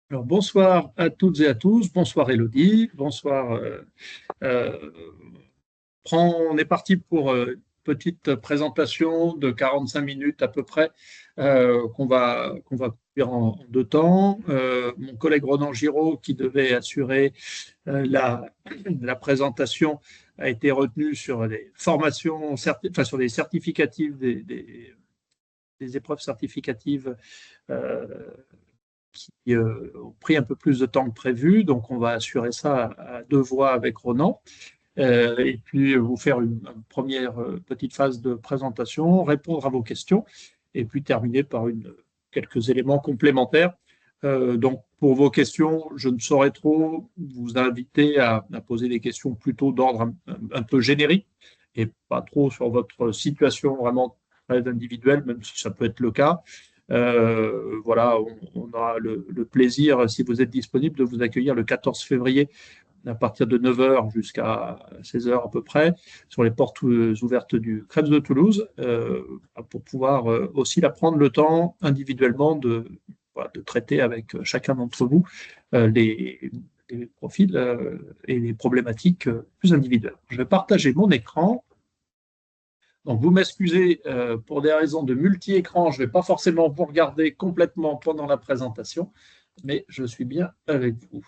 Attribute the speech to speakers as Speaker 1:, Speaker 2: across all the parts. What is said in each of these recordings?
Speaker 1: Alors, bonsoir à toutes et à tous. Bonsoir Elodie. Bonsoir. Euh, on est parti pour une petite présentation de 45 minutes à peu près qu'on va faire en deux temps. Mon collègue Ronan Giraud, qui devait assurer la présentation, a été retenu sur les formations, enfin sur les certificatives des épreuves certificatives euh, qui ont pris un peu plus de temps que prévu. Donc, on va assurer ça à deux voix avec Ronan. Et puis, vous faire une première petite phase de présentation, répondre à vos questions, et puis terminer par quelques éléments complémentaires. Donc, pour vos questions, je ne saurais trop vous inviter à poser des questions plutôt d'ordre un peu générique et pas trop sur votre situation vraiment très individuelle, même si ça peut être le cas. Voilà, on aura le plaisir, si vous êtes disponible, de vous accueillir le 14 février à partir de 9 heures jusqu'à 16 heures à peu près, sur les portes ouvertes du Krebs de Toulouse, pour pouvoir aussi la prendre le temps individuellement voilà, de traiter avec chacun d'entre vous les profils et les problématiques plus individuelles. Je vais partager mon écran. Donc, vous m'excusez pour des raisons de multi-écran, je ne vais pas forcément vous regarder complètement pendant la présentation, mais je suis bien avec vous.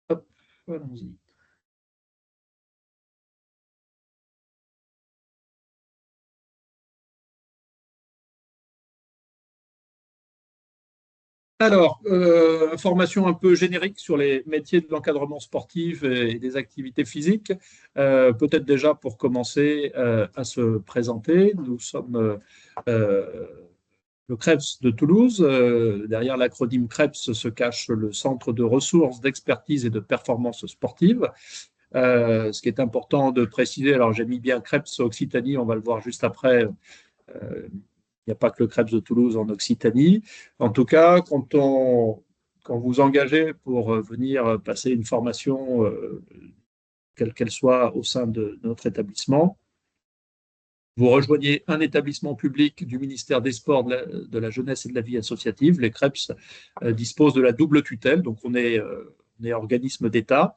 Speaker 1: Hop, allons-y. Alors, information un peu générique sur les métiers de l'encadrement sportif et des activités physiques. Peut-être déjà pour commencer à se présenter, nous sommes euh, le CREPS de Toulouse. Derrière l'acronyme CREPS se cache le Centre de ressources, d'expertise et de performance sportive. Ce qui est important de préciser, alors j'ai mis bien CREPS Occitanie, on va le voir juste après. Il n'y a pas que le Krebs de Toulouse en Occitanie. En tout cas, quand vous engagez pour venir passer une formation, quelle qu'elle soit, au sein de notre établissement, vous rejoignez un établissement public du ministère des Sports, de la Jeunesse et de la Vie associative. Les CREPS disposent de la double tutelle, donc on est organisme d'État,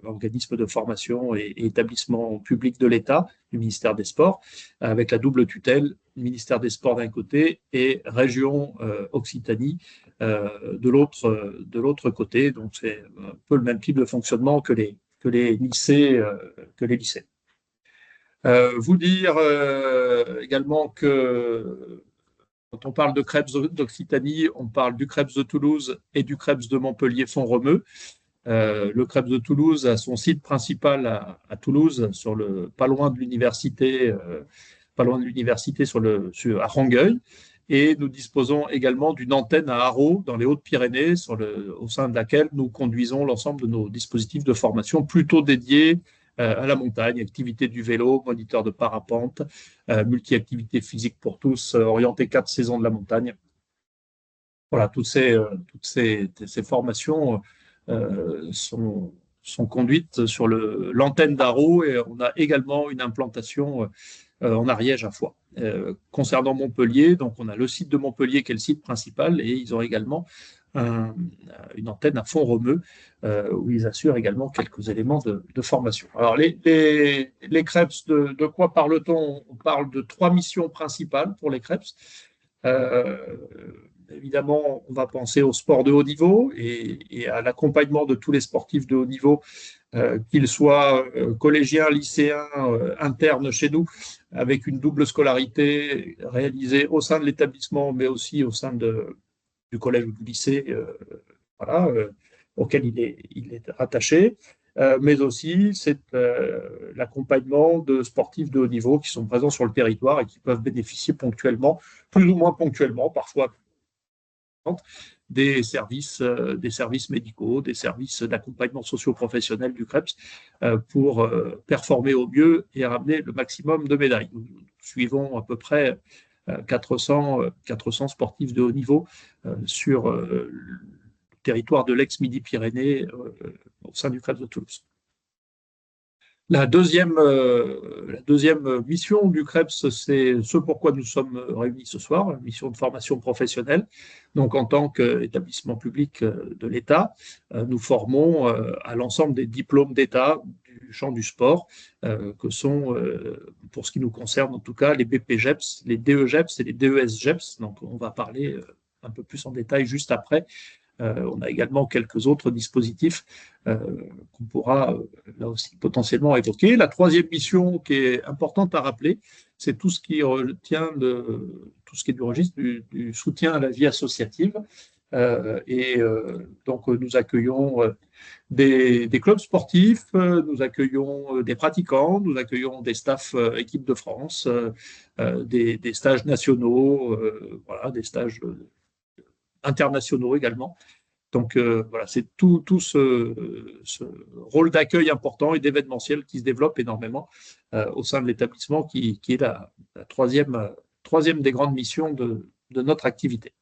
Speaker 1: organisme de formation et établissement public de l'État, du ministère des Sports, avec la double tutelle, ministère des Sports d'un côté et région Occitanie de l'autre côté. Donc c'est un peu le même type de fonctionnement que les lycées. Que les lycées. Vous dire également que quand on parle de Krebs d'Occitanie, on parle du Krebs de Toulouse et du Krebs de Montpellier-Font-Romeu. Le Krebs de Toulouse a son site principal à Toulouse, pas loin de l'université, à Rangueil. Et nous disposons également d'une antenne à Haro, dans les Hautes-Pyrénées, au sein de laquelle nous conduisons l'ensemble de nos dispositifs de formation plutôt dédiés à la montagne, activité du vélo, moniteur de parapente, multi-activités physiques pour tous, orienté 4 saisons de la montagne. Voilà, ces formations sont conduites sur l'antenne d'Haro et on a également une implantation en Ariège à Foix. Concernant Montpellier, donc on a le site de Montpellier qui est le site principal et ils ont également un, une antenne à Font-Romeu où ils assurent également quelques éléments de formation. Alors les CREPS, de quoi parle-t-on? On parle de trois missions principales pour les CREPS. Euh, Évidemment, on va penser au sport de haut niveau et à l'accompagnement de tous les sportifs de haut niveau, qu'ils soient collégiens, lycéens, internes chez nous, avec une double scolarité réalisée au sein de l'établissement, mais aussi au sein du collège ou du lycée, voilà, auquel il est rattaché. Mais aussi, c'est l'accompagnement de sportifs de haut niveau qui sont présents sur le territoire et qui peuvent bénéficier ponctuellement, plus ou moins ponctuellement, parfois des services médicaux, des services d'accompagnement socio-professionnel du CREPS pour performer au mieux et ramener le maximum de médailles. Nous suivons à peu près 400 sportifs de haut niveau sur le territoire de l'ex-Midi-Pyrénées au sein du CREPS de Toulouse. La deuxième mission du CREPS, c'est ce pourquoi nous sommes réunis ce soir, mission de formation professionnelle. Donc, en tant qu'établissement public de l'État, nous formons à l'ensemble des diplômes d'État du champ du sport, que sont, pour ce qui nous concerne en tout cas, les BPGEPS, les DEGEPS et les DESGEPS. Donc, on va parler un peu plus en détail juste après. On a également quelques autres dispositifs qu'on pourra là aussi potentiellement évoquer. La troisième mission qui est importante à rappeler, c'est tout ce qui est du registre du soutien à la vie associative. Donc nous accueillons des clubs sportifs, nous accueillons des pratiquants, nous accueillons des staffs équipes de France, des stages nationaux, voilà, des stages internationaux également. Donc voilà, c'est tout ce rôle d'accueil important et d'événementiel qui se développe énormément au sein de l'établissement, qui est la troisième des grandes missions de notre activité.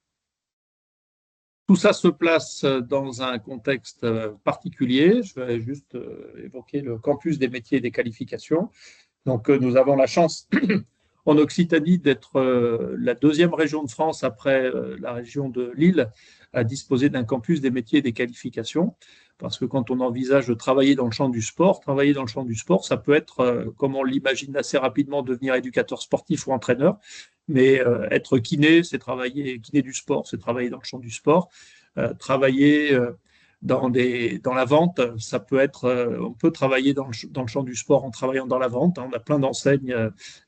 Speaker 1: Tout ça se place dans un contexte particulier. Je vais juste évoquer le campus des métiers et des qualifications. Donc nous avons la chance en Occitanie d'être la deuxième région de France après la région de Lille à disposer d'un campus des métiers et des qualifications. Parce que quand on envisage de travailler dans le champ du sport, ça peut être, comme on l'imagine assez rapidement, devenir éducateur sportif ou entraîneur. Mais être kiné, c'est travailler, kiné du sport, c'est travailler dans le champ du sport. Travailler dans la vente, ça peut être, on peut travailler dans le champ du sport en travaillant dans la vente. On a plein d'enseignes,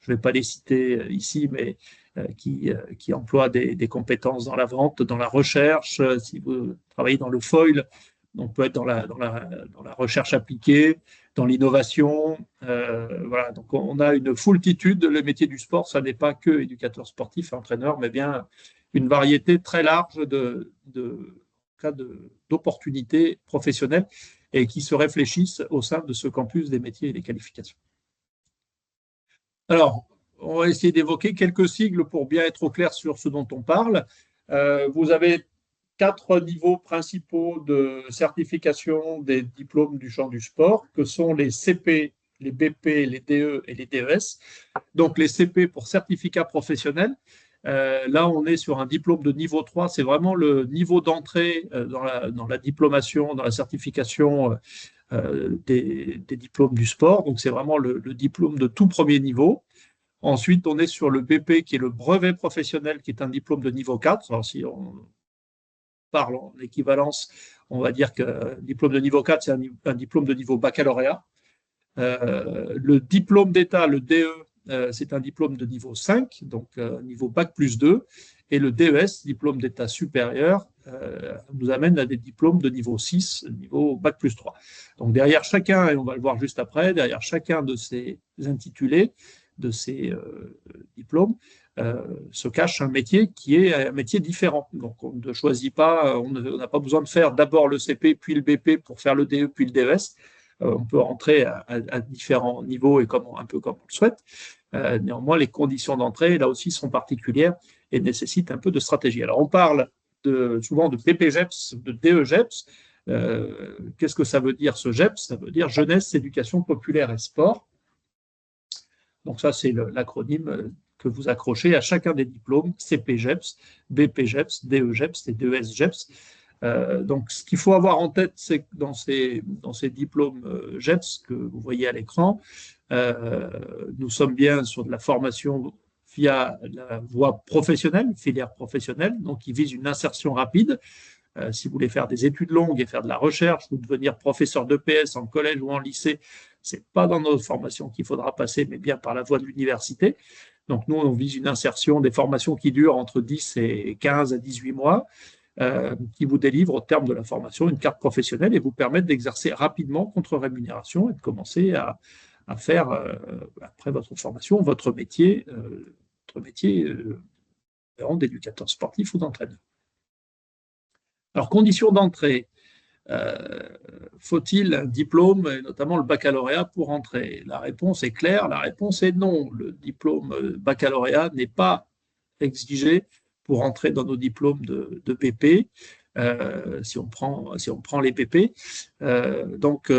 Speaker 1: je ne vais pas les citer ici, mais qui emploient des compétences dans la vente, dans la recherche. Si vous travaillez dans le foil, on peut être dans la recherche appliquée, dans l'innovation. Voilà. Donc on a une foultitude. Le métier du sport, ça n'est pas que éducateur sportif, entraîneur, mais bien une variété très large d'opportunités professionnelles et qui se réfléchissent au sein de ce campus des métiers et des qualifications. Alors, on va essayer d'évoquer quelques sigles pour bien être au clair sur ce dont on parle. Vous avez 4 niveaux principaux de certification des diplômes du champ du sport, que sont les CP, les BP, les DE et les DES. Donc les CP pour certificat professionnel. Là, on est sur un diplôme de niveau 3. C'est vraiment le niveau d'entrée dans la diplomation, dans la certification des diplômes du sport. Donc c'est vraiment le diplôme de tout premier niveau. Ensuite, on est sur le BP, qui est le brevet professionnel, qui est un diplôme de niveau 4. Alors, si on parle en équivalence, on va dire que diplôme de niveau 4, c'est un diplôme de niveau baccalauréat. Le diplôme d'État, le DE, c'est un diplôme de niveau 5, donc niveau Bac plus 2. Et le DES, diplôme d'État supérieur, nous amène à des diplômes de niveau 6, niveau Bac plus 3. Donc derrière chacun, et on va le voir juste après, derrière chacun de ces intitulés, de ces diplômes, se cache un métier qui est un métier différent. Donc on ne choisit pas, on n'a pas besoin de faire d'abord le CP, puis le BP pour faire le DE, puis le DES. On peut rentrer à différents niveaux et un peu comme on le souhaite. Néanmoins, les conditions d'entrée, là aussi, sont particulières et nécessitent un peu de stratégie. Alors, on parle souvent de BPGEPS, de DEGEPS. Qu'est-ce que ça veut dire, ce GEPS? Ça veut dire Jeunesse, Éducation populaire et Sport. Donc ça, c'est l'acronyme que vous accrochez à chacun des diplômes, CPGEPS, BPGEPS, DEGEPS et DESGEPS. Donc, ce qu'il faut avoir en tête, c'est que dans ces diplômes GEPS que vous voyez à l'écran, nous sommes bien sur de la formation via la voie professionnelle, filière professionnelle, donc qui vise une insertion rapide. Si vous voulez faire des études longues et faire de la recherche ou devenir professeur d'EPS en collège ou en lycée, ce n'est pas dans notre formation qu'il faudra passer, mais bien par la voie de l'université. Donc, nous, on vise une insertion, des formations qui durent entre 10 et 15 à 18 mois, qui vous délivrent au terme de la formation une carte professionnelle et vous permettent d'exercer rapidement contre rémunération et de commencer à faire, après votre formation, votre métier d'éducateur sportif ou d'entraîneur. Alors, conditions d'entrée. Faut-il un diplôme, et notamment le baccalauréat, pour entrer? La réponse est claire, la réponse est non. Le diplôme baccalauréat n'est pas exigé pour entrer dans nos diplômes de BP, si on prend les BP. Donc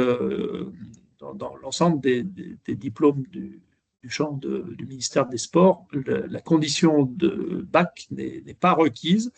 Speaker 1: dans l'ensemble des diplômes du champ du ministère des Sports, la condition de bac n'est pas requise,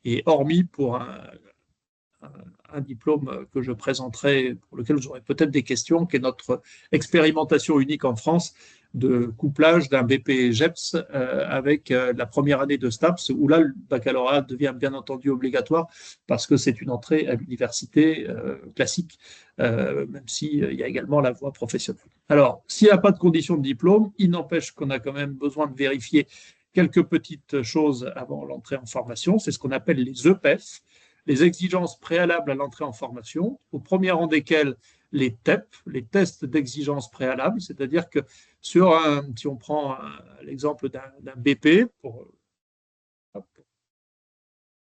Speaker 1: et hormis pour un diplôme que je présenterai, pour lequel vous aurez peut-être des questions, qui est notre expérimentation unique en France de couplage d'un BP-GEPS avec la première année de STAPS, où là, le baccalauréat devient bien entendu obligatoire parce que c'est une entrée à l'université classique, même s'il y a également la voie professionnelle. Alors, s'il n'y a pas de condition de diplôme, il n'empêche qu'on a quand même besoin de vérifier quelques petites choses avant l'entrée en formation. C'est ce qu'on appelle les EPEF, les exigences préalables à l'entrée en formation, au premier rang desquelles les TEP, les tests d'exigence préalable, c'est-à-dire que si on prend l'exemple d'un BP, pour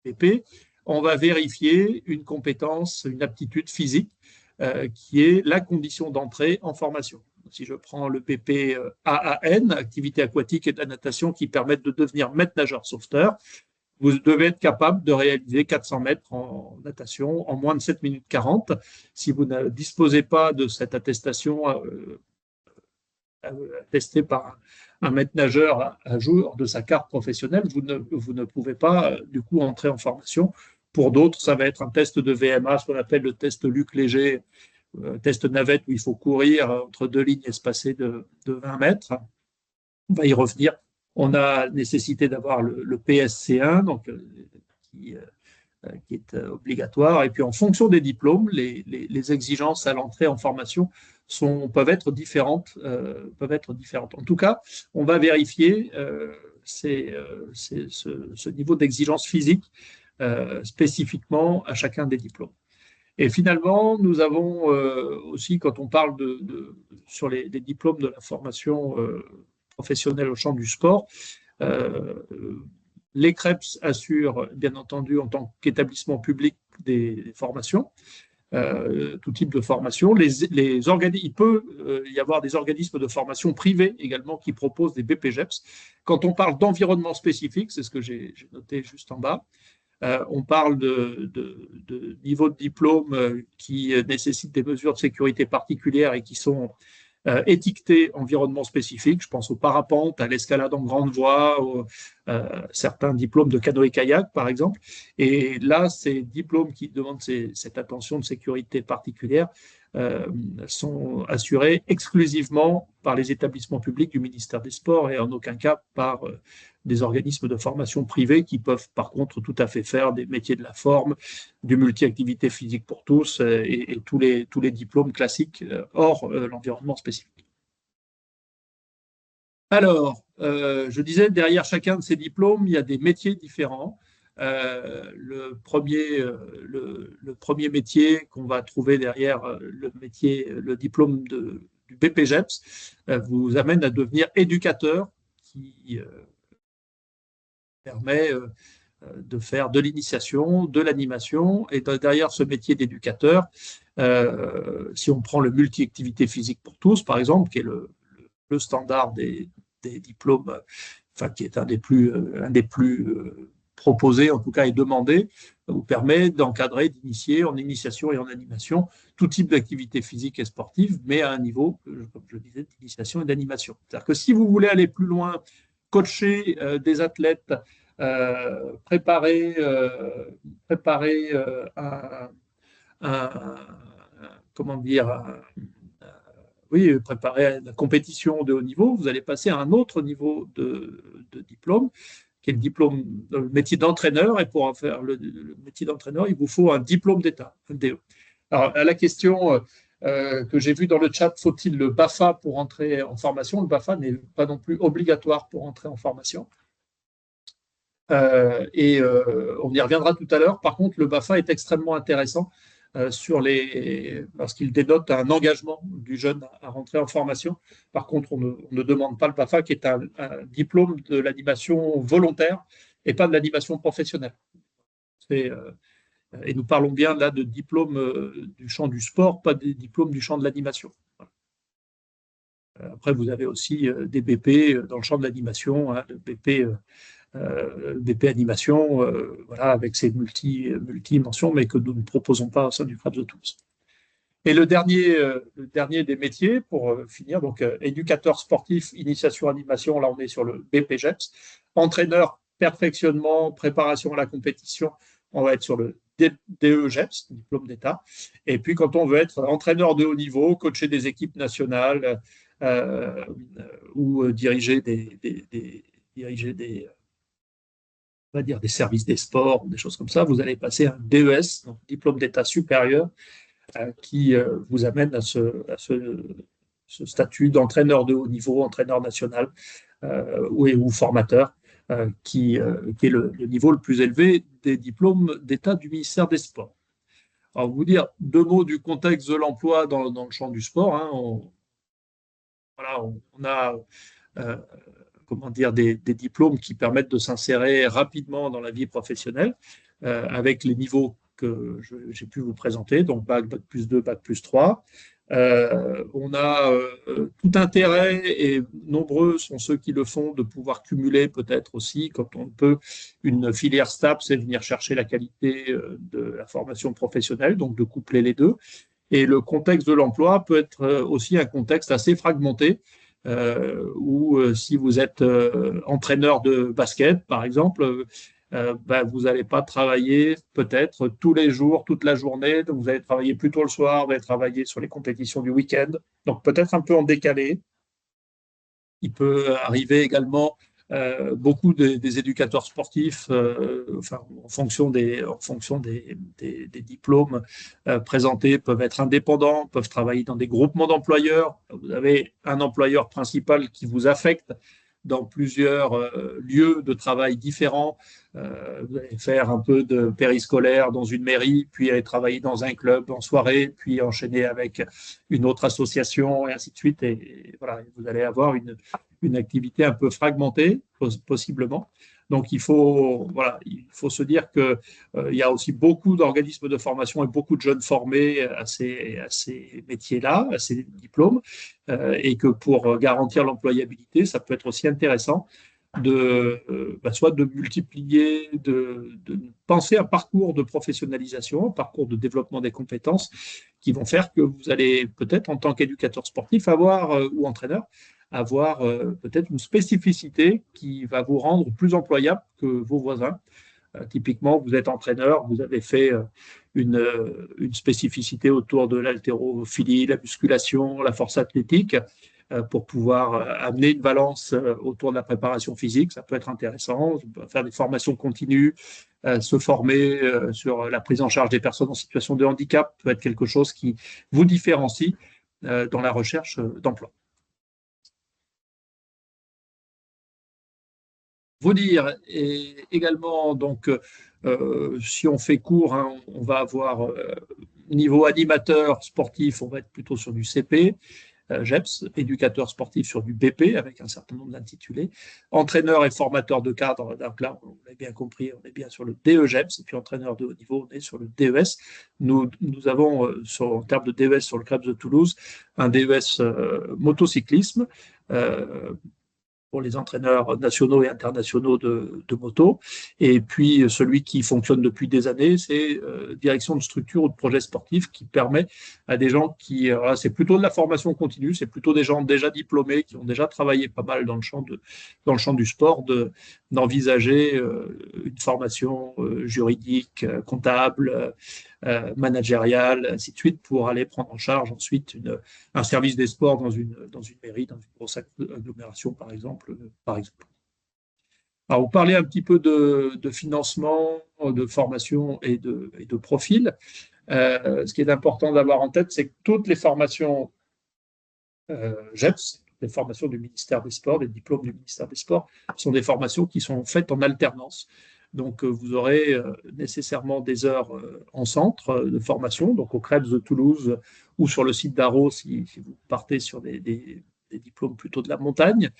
Speaker 1: BP, on va vérifier une compétence, une aptitude physique qui est la condition d'entrée en formation. Si je prends le BP AAN, activité aquatique et de la natation, qui permettent de devenir maître nageur sauveteur, vous devez être capable de réaliser 400 mètres en natation en moins de 7 minutes 40. Si vous ne disposez pas de cette attestation attestée par un maître nageur à jour de sa carte professionnelle, vous ne pouvez pas du coup entrer en formation. Pour d'autres, ça va être un test de VMA, ce qu'on appelle le test Luc Léger, test navette où il faut courir entre deux lignes espacées de 20 mètres. On va y revenir. On a nécessité d'avoir le PSC1, donc, qui est obligatoire. Et puis, en fonction des diplômes, les exigences à l'entrée en formation peuvent être différentes. En tout cas, on va vérifier ce niveau d'exigence physique spécifiquement à chacun des diplômes. Et finalement, nous avons aussi, quand on parle sur les diplômes de la formation professionnelle au champ du sport, les CREPS assurent, bien entendu, en tant qu'établissement public des formations, tout type de formation. Il peut y avoir des organismes de formation privés également qui proposent des BPGEPS. Quand on parle d'environnement spécifique, c'est ce que j'ai noté juste en bas, on parle de niveau de diplôme qui nécessitent des mesures de sécurité particulières et qui sont étiquetés environnement spécifique. Je pense au parapente, à l'escalade en grande voie, certains diplômes de canoë-kayak, par exemple. Et là, ces diplômes qui demandent cette attention de sécurité particulière sont assurés exclusivement par les établissements publics du ministère des Sports et en aucun cas par des organismes de formation privés qui peuvent par contre tout à fait faire des métiers de la forme, du multi-activité physique pour tous et tous les diplômes classiques hors l'environnement spécifique. Alors, je disais, derrière chacun de ces diplômes, il y a des métiers différents. Le premier métier qu'on va trouver derrière le diplôme du BPGEPS vous amène à devenir éducateur, qui permet de faire de l'initiation, de l'animation. Et derrière ce métier d'éducateur, si on prend le multi-activité physique pour tous, par exemple, qui est le standard des diplômes, enfin, qui est un des plus proposés, en tout cas, et demandé, vous permet d'encadrer, d'initier en initiation et en animation tout type d'activité physique et sportive, mais à un niveau, comme je disais, d'initiation et d'animation. C'est-à-dire que si vous voulez aller plus loin, coacher des athlètes, préparer préparer la compétition de haut niveau, vous allez passer à un autre niveau de diplôme, qui est le diplôme, le métier d'entraîneur. Et pour faire le métier d'entraîneur, il vous faut un diplôme d'État, un DE. Alors, à la question que j'ai vue dans le chat, faut-il le BAFA pour entrer en formation? Le BAFA n'est pas non plus obligatoire pour entrer en formation. On y reviendra tout à l'heure. Par contre, le BAFA est extrêmement intéressant parce qu'il dénote un engagement du jeune à rentrer en formation. Par contre, on ne demande pas le BAFA, qui est un diplôme de l'animation volontaire et pas de l'animation professionnelle. Et nous parlons bien là de diplômes du champ du sport, pas des diplômes du champ de l'animation. Après, vous avez aussi des BP dans le champ de l'animation, le BP animation, voilà, avec ses multi-mentions, mais que nous ne proposons pas au sein du CREPS de Toulouse. Et le dernier des métiers, pour finir, donc éducateur sportif, initiation, animation, là on est sur le BPGEPS. Entraîneur, perfectionnement, préparation à la compétition, on va être sur le DEGEPS, diplôme d'État. Et puis quand on veut être entraîneur de haut niveau, coacher des équipes nationales euh, ou diriger des, on va dire des services des sports, des choses comme ça, vous allez passer un DES, donc diplôme d'État supérieur, qui vous amène ce statut d'entraîneur de haut niveau, entraîneur national ou formateur, qui est le niveau le plus élevé des diplômes d'État du ministère des Sports. Alors, vous dire deux mots du contexte de l'emploi dans le champ du sport. Hein, voilà, on a euh, comment dire, des diplômes qui permettent de s'insérer rapidement dans la vie professionnelle avec les niveaux que j'ai pu vous présenter, donc bac plus 2, bac plus 3. On a tout intérêt, et nombreux sont ceux qui le font, de pouvoir cumuler peut-être aussi, quand on peut, une filière STAPS, c'est venir chercher la qualité de la formation professionnelle, donc de coupler les deux. Et le contexte de l'emploi peut être aussi un contexte assez fragmenté, où si vous êtes entraîneur de basket, par exemple, ben, vous n'allez pas travailler peut-être tous les jours, toute la journée, donc vous allez travailler plutôt le soir, vous allez travailler sur les compétitions du week-end, donc peut-être un peu en décalé. Il peut arriver également beaucoup des éducateurs sportifs, enfin, en fonction des diplômes présentés, peuvent être indépendants, peuvent travailler dans des groupements d'employeurs. Vous avez un employeur principal qui vous affecte dans plusieurs lieux de travail différents. Vous allez faire un peu de périscolaire dans une mairie, puis aller travailler dans un club en soirée, puis enchaîner avec une autre association, et ainsi de suite. Et voilà, vous allez avoir une activité un peu fragmentée, possiblement. Donc, il faut se dire qu'il y a aussi beaucoup d'organismes de formation et beaucoup de jeunes formés à ces métiers-là, à ces diplômes, et que pour garantir l'employabilité, ça peut être aussi intéressant soit de multiplier, de penser un parcours de professionnalisation, un parcours de développement des compétences qui vont faire que vous allez peut-être, en tant qu'éducateur sportif, ou entraîneur, avoir peut-être une spécificité qui va vous rendre plus employable que vos voisins. Typiquement, vous êtes entraîneur, vous avez fait une spécificité autour de l'haltérophilie, la musculation, la force athlétique, pour pouvoir amener une balance autour de la préparation physique. Ça peut être intéressant, faire des formations continues, se former sur la prise en charge des personnes en situation de handicap peut être quelque chose qui vous différencie dans la recherche d'emploi. Vous dire, et également, donc, si on fait court, hein, on va avoir niveau animateur sportif, on va être plutôt sur du CP, GEPS, éducateur sportif sur du BP avec un certain nombre d'intitulés, entraîneur et formateur de cadre, donc là, on l'a bien compris, on est bien sur le DEGEPS, et puis entraîneur de haut niveau, on est sur le DES. Nous avons, en termes de DES sur le CREPS de Toulouse, un DES motocyclisme, pour les entraîneurs nationaux et internationaux de moto. Et puis, celui qui fonctionne depuis des années, c'est direction de structure ou de projet sportif qui permet à des gens qui, c'est plutôt de la formation continue, c'est plutôt des gens déjà diplômés, qui ont déjà travaillé pas mal dans le champ du sport, d'envisager une formation juridique, comptable, managériale, ainsi de suite, pour aller prendre en charge ensuite un service des sports dans une mairie, dans une grosse agglomération, par exemple. Alors, vous parlez un petit peu de financement, de formation et de profil. Ce qui est important d'avoir en tête, c'est que toutes les formations GEPS, les formations du ministère des Sports, les diplômes du ministère des Sports, sont des formations qui sont faites en alternance. Donc, vous aurez nécessairement des heures en centre de formation, donc au CREPS de Toulouse ou sur le site d'Arros si vous partez sur des diplômes plutôt de la montagne,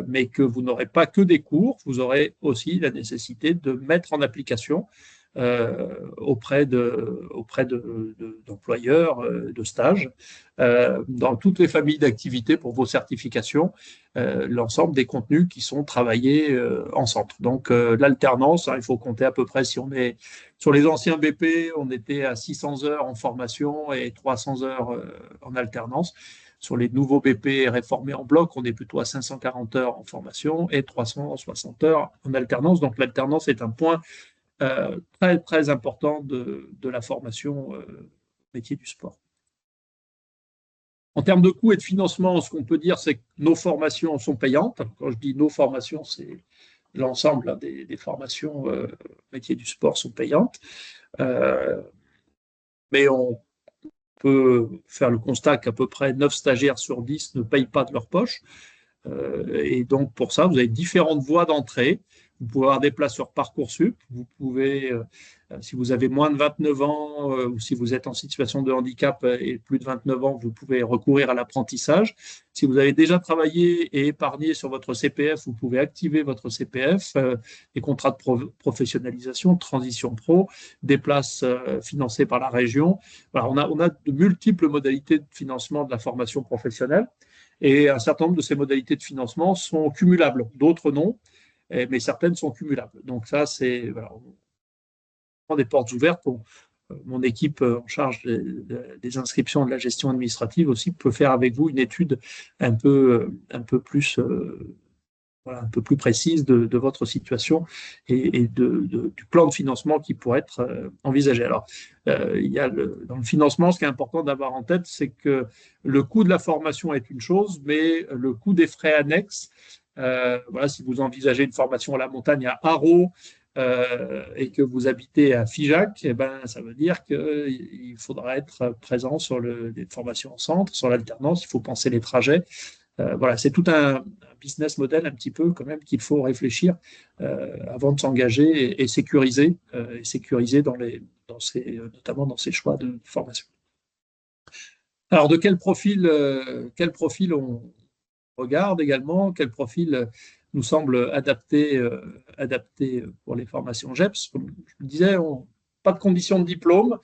Speaker 1: mais que vous n'aurez pas que des cours, vous aurez aussi la nécessité de mettre en application d'employeurs, de stages, dans toutes les familles d'activités pour vos certifications, l'ensemble des contenus qui sont travaillés en centre. Donc l'alternance, hein, il faut compter à peu près, si on est sur les anciens BP, on était à 600 heures en formation et 300 heures en alternance. Sur les nouveaux BP réformés en bloc, on est plutôt à 540 heures en formation et 360 heures en alternance. Donc l'alternance est un point très, très important de la formation métier du sport. En termes de coûts et de financement, ce qu'on peut dire, c'est que nos formations sont payantes. Quand je dis nos formations, c'est l'ensemble hein, des formations métiers du sport sont payantes. Mais on peut faire le constat qu'à peu près 9 stagiaires sur 10 ne payent pas de leur poche. Et donc, pour ça, vous avez différentes voies d'entrée. Vous pouvez avoir des places sur Parcoursup. Vous pouvez, si vous avez moins de 29 ans ou si vous êtes en situation de handicap et plus de 29 ans, vous pouvez recourir à l'apprentissage. Si vous avez déjà travaillé et épargné sur votre CPF, vous pouvez activer votre CPF, des contrats de professionnalisation, de transition pro, des places financées par la région. Voilà, on a de multiples modalités de financement de la formation professionnelle. Et un certain nombre de ces modalités de financement sont cumulables, d'autres non, mais certaines sont cumulables. Donc ça, c'est voilà, on prend des portes ouvertes. Mon équipe en charge des inscriptions et de la gestion administrative aussi peut faire avec vous une étude un peu plus voilà, un peu plus précise de votre situation et du plan de financement qui pourrait être envisagé. Alors, il y a dans le financement, ce qui est important d'avoir en tête, c'est que le coût de la formation est une chose, mais le coût des frais annexes, voilà, si vous envisagez une formation à la montagne à Haro, et que vous habitez à Figeac, eh ben, ça veut dire qu'il faudra être présent sur les formations en centre, sur l'alternance, il faut penser les trajets. Voilà, c'est tout un business model un petit peu quand même qu'il faut réfléchir avant de s'engager et sécuriser notamment dans ces choix de formation. Alors, de quel profil on regarde également, quel profil nous semble adapté pour les formations GEPS. Comme je le disais, pas de condition de diplôme.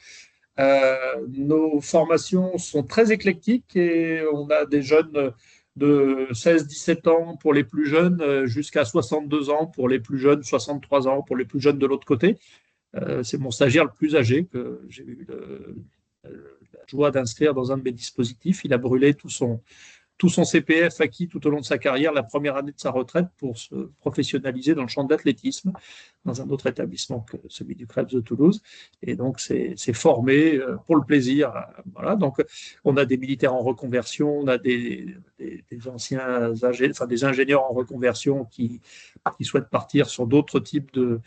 Speaker 1: Nos formations sont très éclectiques et on a des jeunes de 16-17 ans pour les plus jeunes jusqu'à 62 ans pour les plus jeunes, 63 ans pour les plus jeunes de l'autre côté. C'est mon stagiaire le plus âgé que j'ai eu la joie d'inscrire dans un de mes dispositifs. Il a brûlé tout son CPF acquis tout au long de sa carrière, la première année de sa retraite, pour se professionnaliser dans le champ de l'athlétisme, dans un autre établissement que celui du Krebs de Toulouse. Et donc, c'est formé pour le plaisir. Voilà. Donc, on a des militaires en reconversion, on a des anciens des ingénieurs en reconversion qui souhaitent partir sur d'autres types de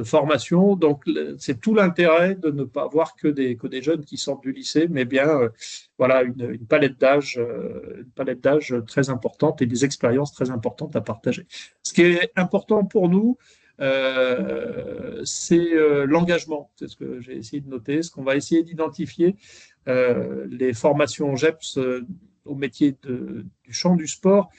Speaker 1: formation. Donc, c'est tout l'intérêt de ne pas avoir que des jeunes qui sortent du lycée, mais bien voilà, une palette d'âge très importante et des expériences très importantes à partager. Ce qui est important pour nous, c'est l'engagement. C'est ce que j'ai essayé de noter, ce qu'on va essayer d'identifier. Les formations GEPS au métier du champ du sport,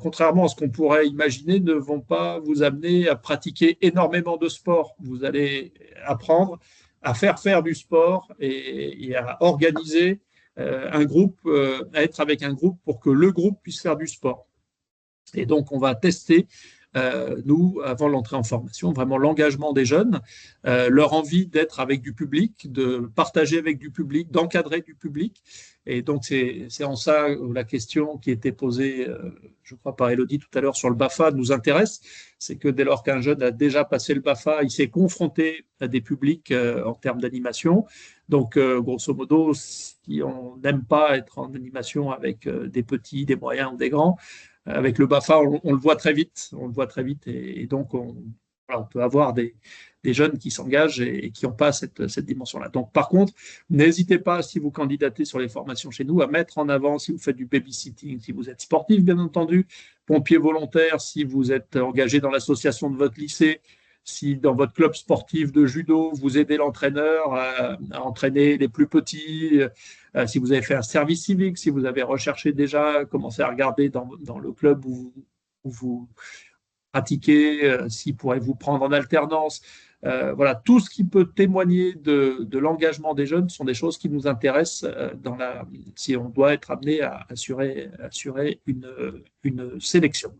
Speaker 1: contrairement à ce qu'on pourrait imaginer, ne vont pas vous amener à pratiquer énormément de sport. Vous allez apprendre à faire du sport et à organiser un groupe, à être avec un groupe pour que le groupe puisse faire du sport. Et donc, on va tester, nous, avant l'entrée en formation, vraiment l'engagement des jeunes, leur envie d'être avec du public, de partager avec du public, d'encadrer du public. Et donc, c'est en ça la question qui était posée, je crois, par Élodie tout à l'heure sur le BAFA nous intéresse. C'est que dès lors qu'un jeune a déjà passé le BAFA, il s'est confronté à des publics en termes d'animation. Donc, grosso modo, si on n'aime pas être en animation avec des petits, des moyens ou des grands, avec le BAFA, on le voit très vite. On le voit très vite et donc on peut avoir des jeunes qui s'engagent et qui n'ont pas cette dimension-là. Donc, par contre, n'hésitez pas, si vous candidatez sur les formations chez nous, à mettre en avant si vous faites du babysitting, si vous êtes sportif, bien entendu, pompier volontaire, si vous êtes engagé dans l'association de votre lycée, si dans votre club sportif de judo, vous aidez l'entraîneur à entraîner les plus petits, si vous avez fait un service civique, si vous avez recherché déjà, commencé à regarder dans le club où vous pratiquez, s'il pourrait vous prendre en alternance. Voilà, tout ce qui peut témoigner de l'engagement des jeunes sont des choses qui nous intéressent si on doit être amené à assurer une sélection.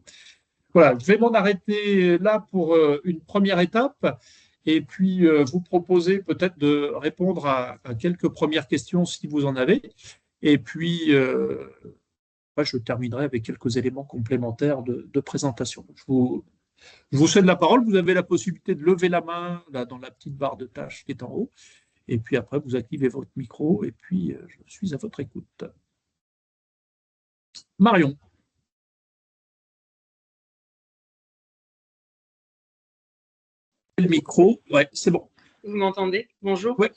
Speaker 1: Voilà, je vais m'en arrêter là pour une première étape et puis vous proposer peut-être de répondre à quelques premières questions si vous en avez. Et puis, je terminerai avec quelques éléments complémentaires de présentation. Je vous cède la parole. Vous avez la possibilité de lever la main là, dans la petite barre de tâches qui est en haut. Et puis après, vous activez votre micro et puis je suis à votre écoute. Marion. Le micro, ouais, c'est bon.
Speaker 2: Vous m'entendez? Bonjour.
Speaker 1: Ouais,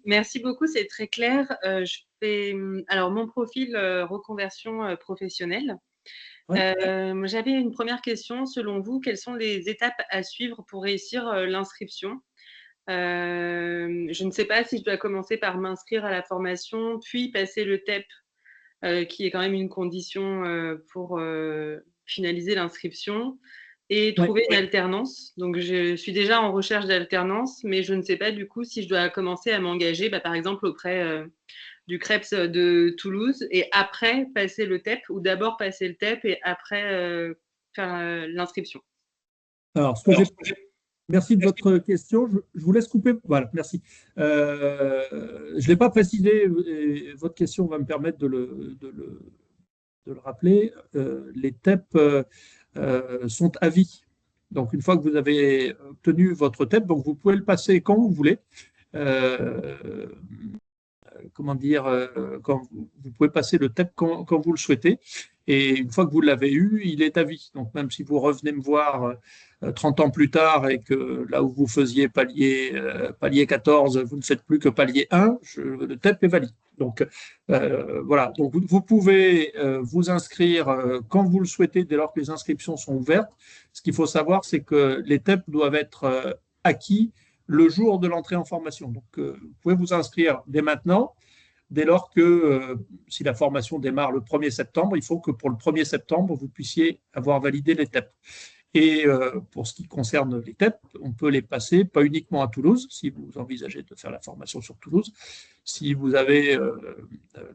Speaker 2: merci beaucoup, c'est très clair. Je fais alors mon profil reconversion professionnelle.
Speaker 1: Ouais.
Speaker 2: J'avais une première question. Selon vous, quelles sont les étapes à suivre pour réussir l'inscription? Je ne sais pas si je dois commencer par m'inscrire à la formation, puis passer le TEP, qui est quand même une condition pour finaliser l'inscription, et trouver une alternance. Donc, je suis déjà en recherche d'alternance, mais je ne sais pas du coup si je dois commencer à m'engager, par exemple, auprès du CREPS de Toulouse et après passer le TEP, ou d'abord passer le TEP et après faire l'inscription.
Speaker 1: Alors, merci de votre question. Je vous laisse couper. Voilà, merci. Je ne l'ai pas précisé, et votre question va me permettre de le rappeler. Les TEP sont à vie. Donc, une fois que vous avez obtenu votre TEP, donc vous pouvez le passer quand vous voulez. Comment dire, quand vous pouvez passer le TEP quand vous le souhaitez. Et une fois que vous l'avez eu, il est à vie. Donc même si vous revenez me voir 30 ans plus tard et que là où vous faisiez palier 14, vous ne faites plus que palier 1, le TEP est valide. Donc voilà, donc vous pouvez vous inscrire quand vous le souhaitez dès lors que les inscriptions sont ouvertes. Ce qu'il faut savoir, c'est que les TEP doivent être acquis le jour de l'entrée en formation. Donc, vous pouvez vous inscrire dès maintenant, dès lors que si la formation démarre le 1er septembre, il faut que pour le 1er septembre, vous puissiez avoir validé les TEP. Et pour ce qui concerne les TEP, on peut les passer, pas uniquement à Toulouse, si vous envisagez de faire la formation sur Toulouse. Si vous avez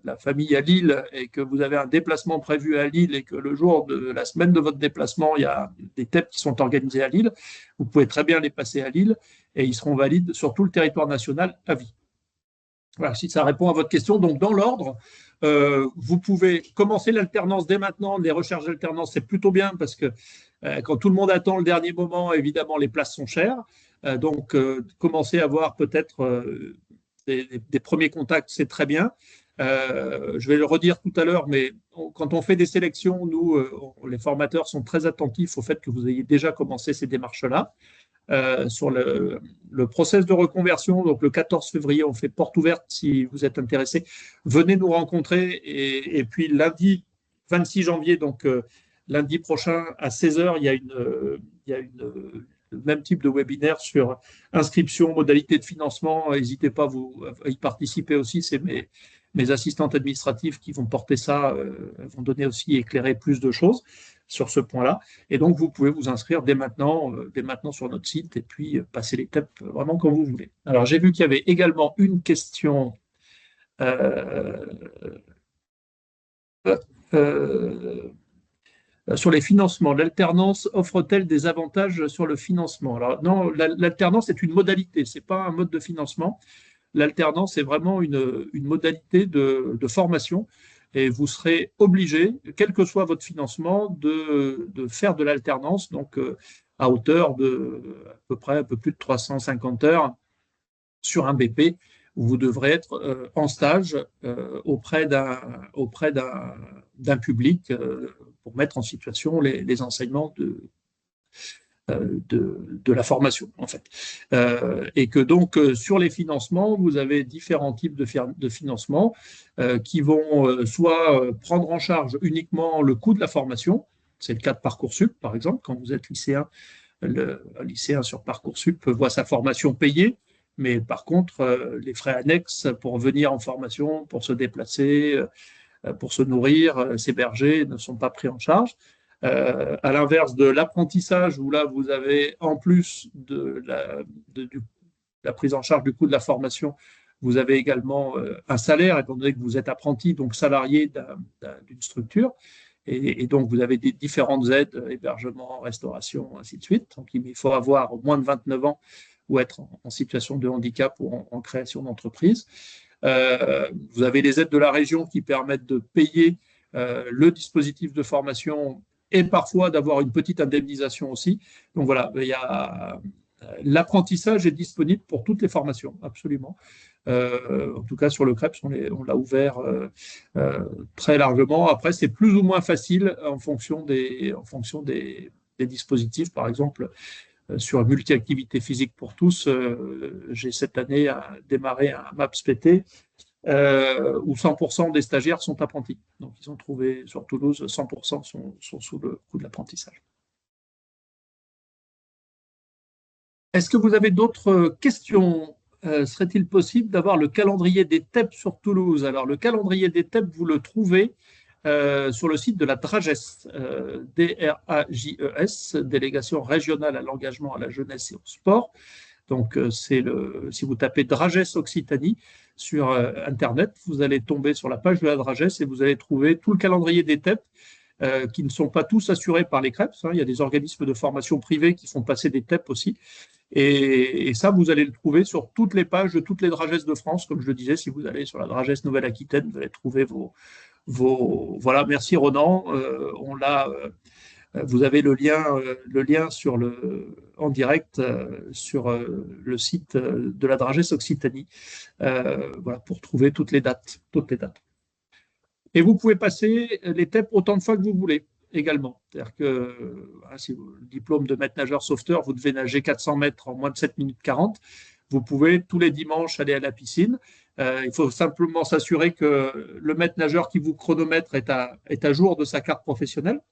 Speaker 1: la famille à Lille et que vous avez un déplacement prévu à Lille et que le jour de la semaine de votre déplacement, il y a des TEP qui sont organisés à Lille, vous pouvez très bien les passer à Lille et ils seront valides sur tout le territoire national à vie. Voilà, si ça répond à votre question. Donc, dans l'ordre, vous pouvez commencer l'alternance dès maintenant. Les recherches d'alternance, c'est plutôt bien parce que quand tout le monde attend le dernier moment, évidemment, les places sont chères. Donc, commencer à avoir peut-être des premiers contacts, c'est très bien. Je vais le redire tout à l'heure, mais quand on fait des sélections, nous, les formateurs sont très attentifs au fait que vous ayez déjà commencé ces démarches-là. Sur le process de reconversion. Donc, le 14 février, on fait porte ouverte si vous êtes intéressé. Venez nous rencontrer. Et puis, lundi 26 janvier, donc lundi prochain à 16h, il y a le même type de webinaire sur inscription, modalité de financement. N'hésitez pas à y participer aussi. C'est mes assistantes administratives qui vont porter ça, vont donner aussi éclairer plus de choses sur ce point-là. Et donc, vous pouvez vous inscrire dès maintenant sur notre site et puis passer les TEP vraiment quand vous voulez. Alors, j'ai vu qu'il y avait également une question sur les financements. L'alternance offre-t-elle des avantages sur le financement? Alors, non, l'alternance est une modalité, ce n'est pas un mode de financement. L'alternance est vraiment une modalité de formation. Et vous serez obligé, quel que soit votre financement, de faire de l'alternance, donc à hauteur de à peu près un peu plus de 350 heures sur un BP, où vous devrez être en stage auprès d'un public pour mettre en situation les enseignements de la formation, en fait. Et que donc, sur les financements, vous avez différents types de financements qui vont soit prendre en charge uniquement le coût de la formation, c'est le cas de Parcoursup, par exemple, quand vous êtes lycéen, un lycéen sur Parcoursup voit sa formation payée, mais par contre, les frais annexes pour venir en formation, pour se déplacer, pour se nourrir, s'héberger, ne sont pas pris en charge. À l'inverse de l'apprentissage, où là, vous avez, en plus de la prise en charge du coût de la formation, vous avez également un salaire, étant donné que vous êtes apprenti, donc salarié d'une structure. Et donc, vous avez des différentes aides, hébergement, restauration, ainsi de suite. Donc, il faut avoir moins de 29 ans ou être en situation de handicap ou en création d'entreprise. Vous avez les aides de la région qui permettent de payer le dispositif de formation et parfois d'avoir une petite indemnisation aussi. Donc voilà, l'apprentissage est disponible pour toutes les formations, absolument. En tout cas, sur le CREPS, on l'a ouvert très largement. Après, c'est plus ou moins facile en fonction des dispositifs. Par exemple, sur multi-activité physique pour tous, j'ai cette année démarré un MAPS-PT où 100% des stagiaires sont apprentis. Donc, ils ont trouvé sur Toulouse, 100% sont sous le coup de l'apprentissage. Est-ce que vous avez d'autres questions? Serait-il possible d'avoir le calendrier des TEP sur Toulouse? Alors, le calendrier des TEP, vous le trouvez sur le site de la DRAGES, DRAJES, Délégation régionale à l'engagement à la jeunesse et au sport. Donc, si vous tapez DRAGES Occitanie sur Internet, vous allez tomber sur la page de la DRAGES et vous allez trouver tout le calendrier des TEP qui ne sont pas tous assurés par les CREPS. Hein. Il y a des organismes de formation privés qui font passer des TEP aussi. Et ça, vous allez le trouver sur toutes les pages de toutes les DRAGES de France. Comme je le disais, si vous allez sur la DRAGES Nouvelle-Aquitaine, vous allez trouver Voilà, merci Ronan. Vous avez le lien en direct sur le site de la Dragesse Occitanie, voilà, pour trouver toutes les dates. Et vous pouvez passer les TEP autant de fois que vous voulez également. C'est-à-dire que si le diplôme de maître nageur sauveteur, vous devez nager 400 mètres en moins de 7 minutes 40, vous pouvez tous les dimanches aller à la piscine. Il faut simplement s'assurer que le maître nageur qui vous chronomètre est à jour de sa carte professionnelle,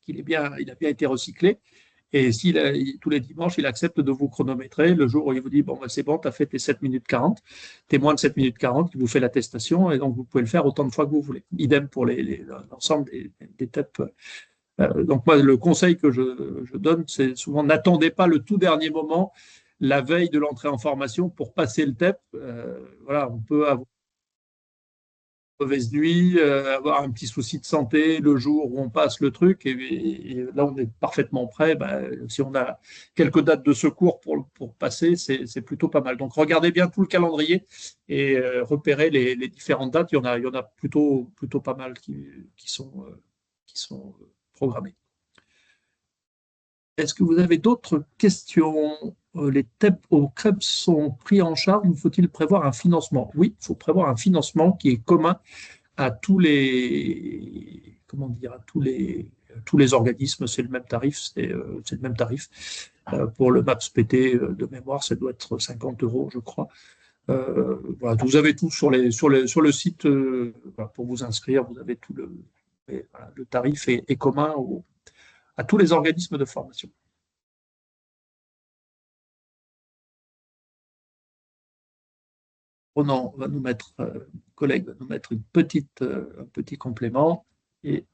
Speaker 1: qu'il il a bien été recyclé. Et tous les dimanches, il accepte de vous chronométrer le jour où il vous dit, bon, ben, c'est bon, tu as fait tes 7 minutes 40, t'es moins de 7 minutes 40, il vous fait l'attestation, et donc vous pouvez le faire autant de fois que vous voulez. Idem pour l'ensemble des TEP. Donc moi, le conseil que je donne, c'est souvent n'attendez pas le tout dernier moment, la veille de l'entrée en formation pour passer le TEP. Voilà, on peut avoir mauvaise nuit, avoir un petit souci de santé le jour où on passe le truc, et là on est parfaitement prêt. Ben, si on a quelques dates de secours pour passer, c'est plutôt pas mal. Donc regardez bien tout le calendrier et repérez les différentes dates. Il y en a plutôt pas mal qui sont programmées. Est-ce que vous avez d'autres questions? Les TEP au CREPS sont pris en charge, ou faut-il prévoir un financement? Oui, il faut prévoir un financement qui est commun à tous les organismes, c'est le même tarif, c'est le même tarif. Pour le MAPS-PT de mémoire, ça doit être 50 euros, je crois. Voilà, vous avez tout sur le site voilà, pour vous inscrire, vous avez tout voilà, le tarif est commun à tous les organismes de formation. Ronan va nous mettre, collègue va nous mettre un petit complément et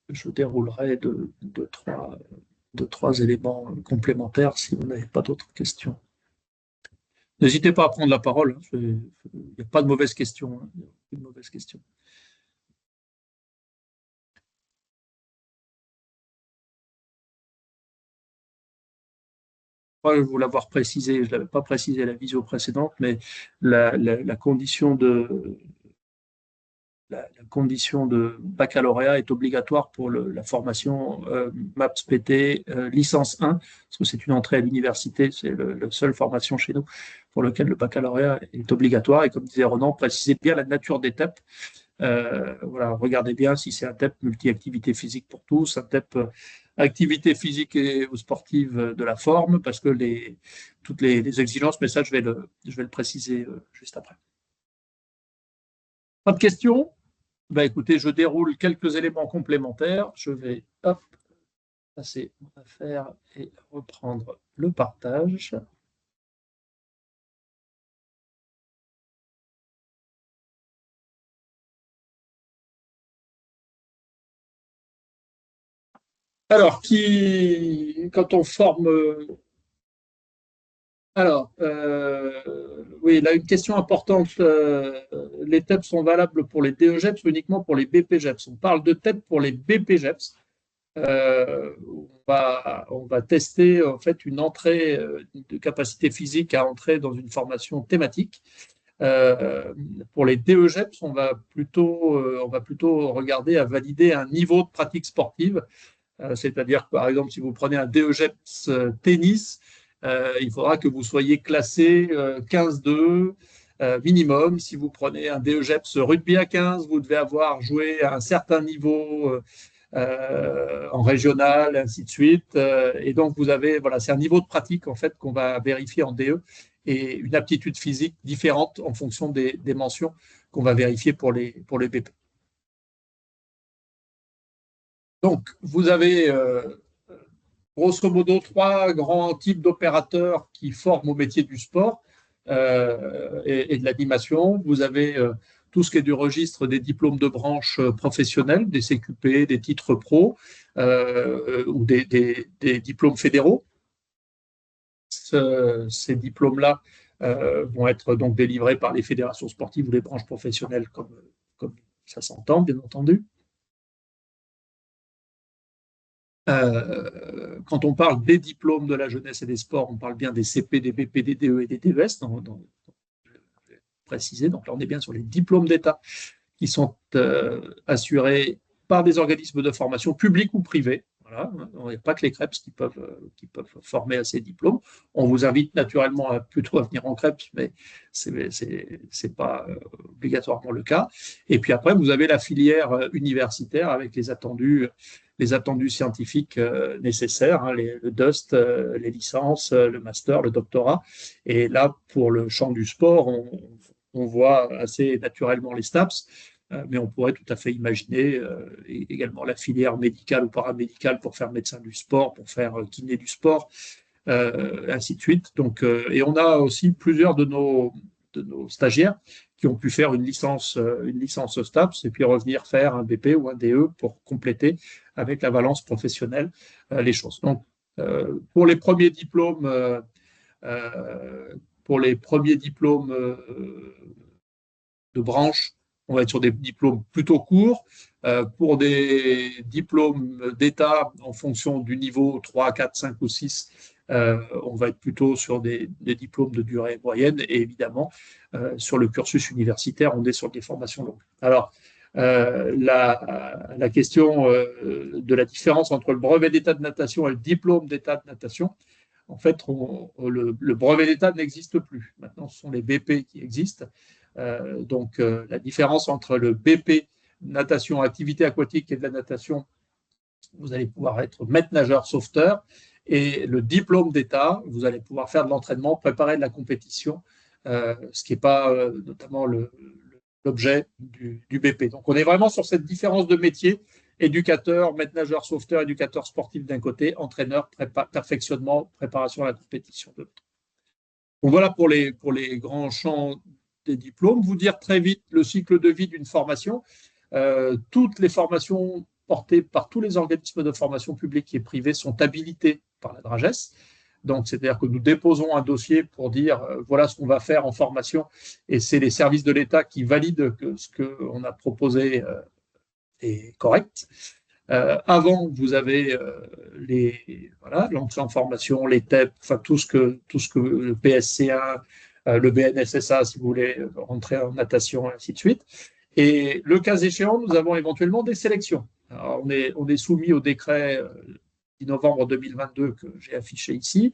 Speaker 1: je déroulerai deux, trois éléments complémentaires si vous n'avez pas d'autres questions. N'hésitez pas à prendre la parole. Hein, il n'y a pas de mauvaise question. Hein, il n'y a aucune mauvaise question. Moi, je vais vous l'avoir précisé, je ne l'avais pas précisé à la visio précédente, mais la condition de baccalauréat est obligatoire pour la formation MAPS-PT licence 1, parce que c'est une entrée à l'université, c'est la seule formation chez nous pour laquelle le baccalauréat est obligatoire. Et comme disait Ronan, précisez bien la nature des TEP. Voilà, regardez bien si c'est un TEP multi-activité physique pour tous, un TEP activité physique ou sportive de la forme, parce que toutes les exigences, mais ça, je vais le préciser juste après. Pas de questions? Ben, écoutez, je déroule quelques éléments complémentaires. Je vais passer mon affaire et reprendre le partage. Alors, quand on forme. Oui, là, une question importante. Les TEPS sont valables pour les DEGEPS ou uniquement pour les BPGEPS? On parle de TEPS pour les BPGEPS. On va tester en fait une entrée de capacité physique à entrer dans une formation thématique. Pour les DEGEPS, on va plutôt regarder à valider un niveau de pratique sportive. C'est-à-dire que, par exemple, si vous prenez un DEGEPS tennis, il faudra que vous soyez classé 15-2 minimum. Si vous prenez un DEGEPS rugby à 15, vous devez avoir joué à un certain niveau en régional, ainsi de suite. Et donc, voilà, c'est un niveau de pratique en fait qu'on va vérifier en DE et une aptitude physique différente en fonction des mentions qu'on va vérifier pour les BP. Donc, vous avez grosso modo 3 grands types d'opérateurs qui forment au métier du sport et de l'animation. Vous avez tout ce qui est du registre des diplômes de branche professionnels, des CQP, des titres pro ou des diplômes fédéraux. Ces diplômes-là vont être donc délivrés par les fédérations sportives ou les branches professionnelles, comme ça s'entend, bien entendu. Quand on parle des diplômes de la jeunesse et des sports, on parle bien des CP, des BP, des DE et des DES, précisé. Donc là, on est bien sur les diplômes d'État qui sont assurés par des organismes de formation publics ou privés. Voilà. Il n'y a pas que les CREPS qui peuvent former à ces diplômes. On vous invite naturellement plutôt à venir en CREPS, mais ce n'est pas obligatoirement le cas. Et puis après, vous avez la filière universitaire avec les attendus scientifiques nécessaires, hein, le DUST, les licences, le master, le doctorat. Et là, pour le champ du sport, on voit assez naturellement les STAPS, mais on pourrait tout à fait imaginer également la filière médicale ou paramédicale pour faire médecin du sport, pour faire kiné du sport, ainsi de suite. Donc, et on a aussi plusieurs de nos stagiaires qui ont pu faire une licence STAPS et puis revenir faire un BP ou un DE pour compléter avec la valence professionnelle les choses. Donc, pour les premiers diplômes, de branche, on va être sur des diplômes plutôt courts. Pour des diplômes d'État, en fonction du niveau 3, 4, 5 ou 6, on va être plutôt sur des diplômes de durée moyenne. Et évidemment, sur le cursus universitaire, on est sur des formations longues. Alors, la question de la différence entre le brevet d'état de natation et le diplôme d'état de natation, en fait, le brevet d'état n'existe plus. Maintenant, ce sont les BP qui existent. Donc, la différence entre le BP, natation, activité aquatique et de la natation, vous allez pouvoir être maître nageur sauveteur. Et le diplôme d'état, vous allez pouvoir faire de l'entraînement, préparer de la compétition, ce qui n'est pas notamment l'objet du BP. Donc, on est vraiment sur cette différence de métier. Éducateur, maître nageur sauveteur, éducateur sportif d'un côté, entraîneur, perfectionnement, préparation à la compétition de l'autre. Donc voilà pour les grands champs des diplômes. Vous dire très vite le cycle de vie d'une formation. Toutes les formations portées par tous les organismes de formation publics et privés sont habilitées par la DRAGES. Donc, c'est-à-dire que nous déposons un dossier pour dire voilà ce qu'on va faire en formation et c'est les services de l'État qui valident que ce qu'on a proposé est correct. Avant, vous avez l'entrée en formation, les TEP, enfin tout ce que le PSC1, le BNSSA, si vous voulez rentrer en natation, et ainsi de suite. Et le cas échéant, nous avons éventuellement des sélections. Alors, on est soumis au décret 10 novembre 2022 que j'ai affiché ici.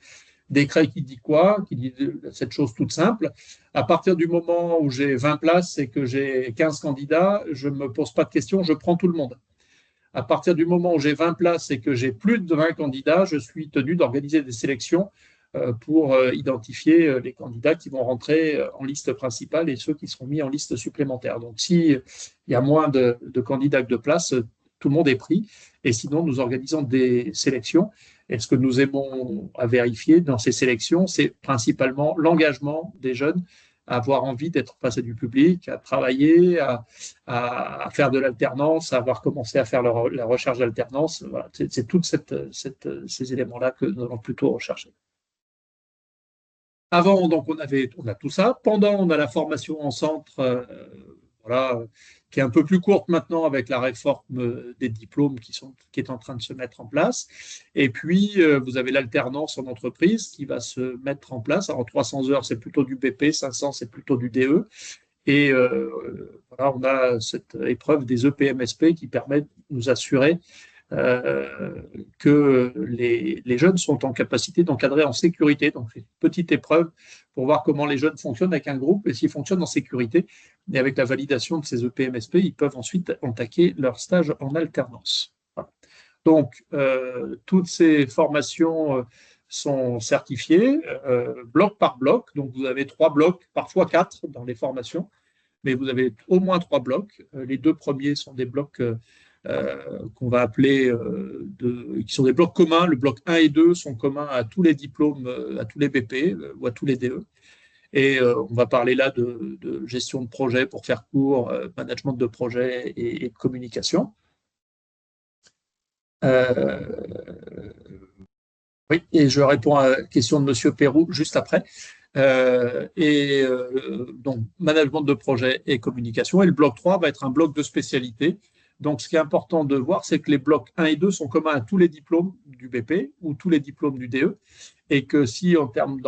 Speaker 1: Décret qui dit quoi? Qui dit cette chose toute simple. À partir du moment où j'ai 20 places et que j'ai 15 candidats, je ne me pose pas de questions, je prends tout le monde. À partir du moment où j'ai 20 places et que j'ai plus de 20 candidats, je suis tenu d'organiser des sélections pour identifier les candidats qui vont rentrer en liste principale et ceux qui seront mis en liste supplémentaire. Donc, s'il y a moins de candidats que de places, tout le monde est pris. Et sinon, nous organisons des sélections. Et ce que nous aimons à vérifier dans ces sélections, c'est principalement l'engagement des jeunes avoir envie d'être face à du public, à travailler, à faire de l'alternance, à avoir commencé à faire la recherche d'alternance. Voilà, c'est tous ces éléments-là que nous allons plutôt rechercher. Avant, donc, on a tout ça. Pendant, on a la formation en centre, voilà, qui est un peu plus courte maintenant avec la réforme des diplômes qui est en train de se mettre en place. Et puis, vous avez l'alternance en entreprise qui va se mettre en place. Alors, 300 heures, c'est plutôt du BP, 500, c'est plutôt du DE. Et voilà, on a cette épreuve des EPMSP qui permet de nous assurer que les jeunes sont en capacité d'encadrer en sécurité. Donc, c'est une petite épreuve pour voir comment les jeunes fonctionnent avec un groupe et s'ils fonctionnent en sécurité. Et avec la validation de ces EPMSP, ils peuvent ensuite entaquer leur stage en alternance. Voilà. Donc, toutes ces formations sont certifiées bloc par bloc. Donc, vous avez 3 blocs, parfois 4 dans les formations, mais vous avez au moins 3 blocs. Les 2 premiers sont des blocs qu'on va appeler, qui sont des blocs communs. Le bloc 1 et 2 sont communs à tous les diplômes, à tous les BP ou à tous les DE. Et on va parler là de gestion de projet pour faire court, management de projet et de communication. Oui, et je réponds à la question de M. Pérou juste après. Donc, management de projet et communication. Et le bloc 3 va être un bloc de spécialité. Donc, ce qui est important de voir, c'est que les blocs 1 et 2 sont communs à tous les diplômes du BP ou tous les diplômes du DE. Et que si, en termes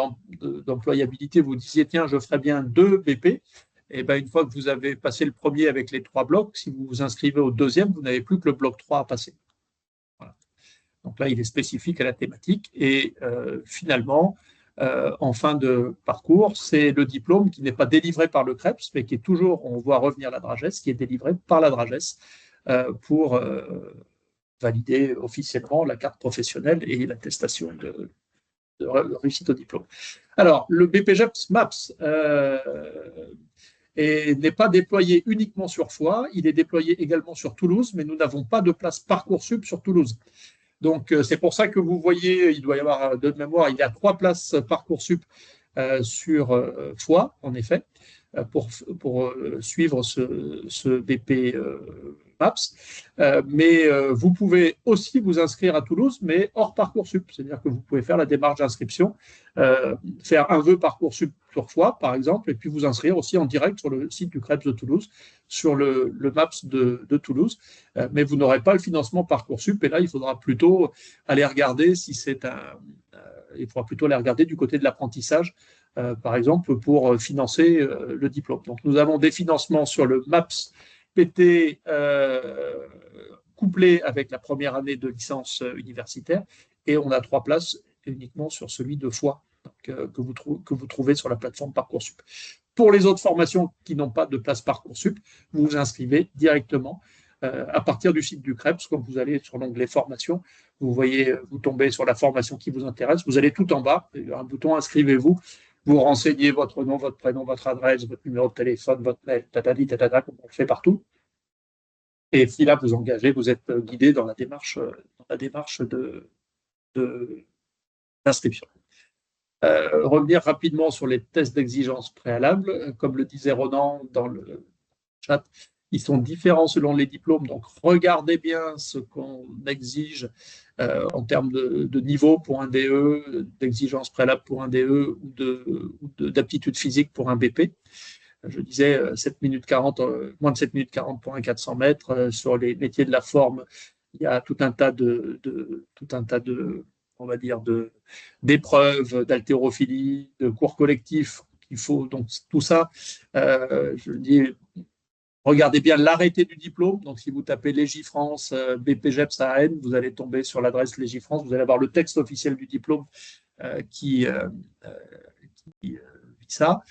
Speaker 1: d'employabilité, vous disiez, tiens, je ferais bien 2 BP, et bien, une fois que vous avez passé le premier avec les 3 blocs, si vous vous inscrivez au deuxième, vous n'avez plus que le bloc 3 à passer. Voilà. Donc là, il est spécifique à la thématique. Et finalement, en fin de parcours, c'est le diplôme qui n'est pas délivré par le CREPS, mais qui est toujours, on voit revenir la DRAGES, qui est délivré par la DRAGES pour valider officiellement la carte professionnelle et l'attestation de réussite au diplôme. Alors, le BPJEPS MAPS n'est pas déployé uniquement sur Foix, il est déployé également sur Toulouse, mais nous n'avons pas de place Parcoursup sur Toulouse. Donc, c'est pour ça que vous voyez, il doit y avoir de mémoire, il y a 3 places Parcoursup sur Foix, en effet, pour suivre ce BP MAPS. Mais vous pouvez aussi vous inscrire à Toulouse, mais hors Parcoursup. C'est-à-dire que vous pouvez faire la démarche d'inscription, faire un vœu Parcoursup sur Foix, par exemple, et puis vous inscrire aussi en direct sur le site du CREPS de Toulouse, sur le MAPS de Toulouse. Mais vous n'aurez pas le financement Parcoursup, et là, il faudra plutôt aller regarder si c'est il faudra plutôt aller regarder du côté de l'apprentissage, par exemple, pour financer le diplôme. Donc, nous avons des financements sur le MAPS PT couplé avec la première année de licence universitaire, et on a 3 places uniquement sur celui de Foix, que vous trouvez sur la plateforme Parcoursup. Pour les autres formations qui n'ont pas de place Parcoursup, vous vous inscrivez directement à partir du site du CREPS. Quand vous allez sur l'onglet formation, vous tombez sur la formation qui vous intéresse, vous allez tout en bas, il y a un bouton inscrivez-vous, vous renseignez votre nom, votre prénom, votre adresse, votre numéro de téléphone, votre mail, tatata, comme on le fait partout. Et puis là, vous engagez, vous êtes guidé dans la démarche d'inscription. Revenir rapidement sur les tests d'exigence préalables, comme le disait Ronan dans le chat, ils sont différents selon les diplômes, donc regardez bien ce qu'on exige en termes de niveau pour un DE, d'exigence préalable pour un DE ou d'aptitude physique pour un BP. Je disais 7 minutes 40, moins de 7 minutes 40 pour un 400 mètres. Sur les métiers de la forme, il y a tout un tas on va dire, d'épreuves, d'haltérophilie, de cours collectifs qu'il faut. Donc, tout ça, je dis, regardez bien l'arrêté du diplôme. Donc, si vous tapez Légifrance, BPJEPS à Rennes, vous allez tomber sur l'adresse Légifrance. Vous allez avoir le texte officiel du diplôme qui dit ça,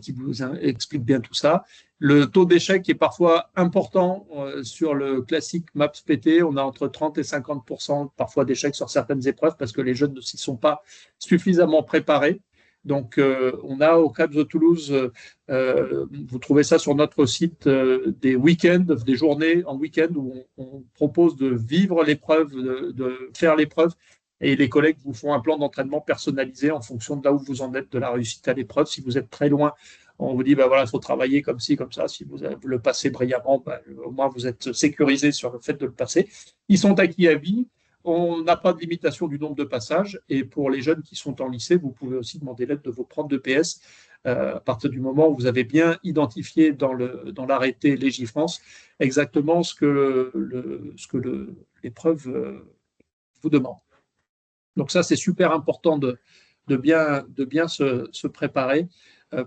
Speaker 1: qui vous explique bien tout ça. Le taux d'échec est parfois important sur le classique MAPS PT. On a entre 30 et 50% parfois d'échecs sur certaines épreuves parce que les jeunes ne s'y sont pas suffisamment préparés. Donc, on a au CREPS de Toulouse, vous trouvez ça sur notre site, des week-ends, des journées en week-end où on propose de vivre l'épreuve, de faire l'épreuve et les collègues vous font un plan d'entraînement personnalisé en fonction de là où vous en êtes de la réussite à l'épreuve. Si vous êtes très loin, on vous dit, ben voilà, il faut travailler comme ci, comme ça. Si vous le passez brillamment, ben, au moins vous êtes sécurisé sur le fait de le passer. Ils sont acquis à vie. On n'a pas de limitation du nombre de passages. Et pour les jeunes qui sont en lycée, vous pouvez aussi demander l'aide de vos profs de PS à partir du moment où vous avez bien identifié dans l'arrêté Légifrance exactement ce que l'épreuve vous demande. Donc ça, c'est super important de bien se préparer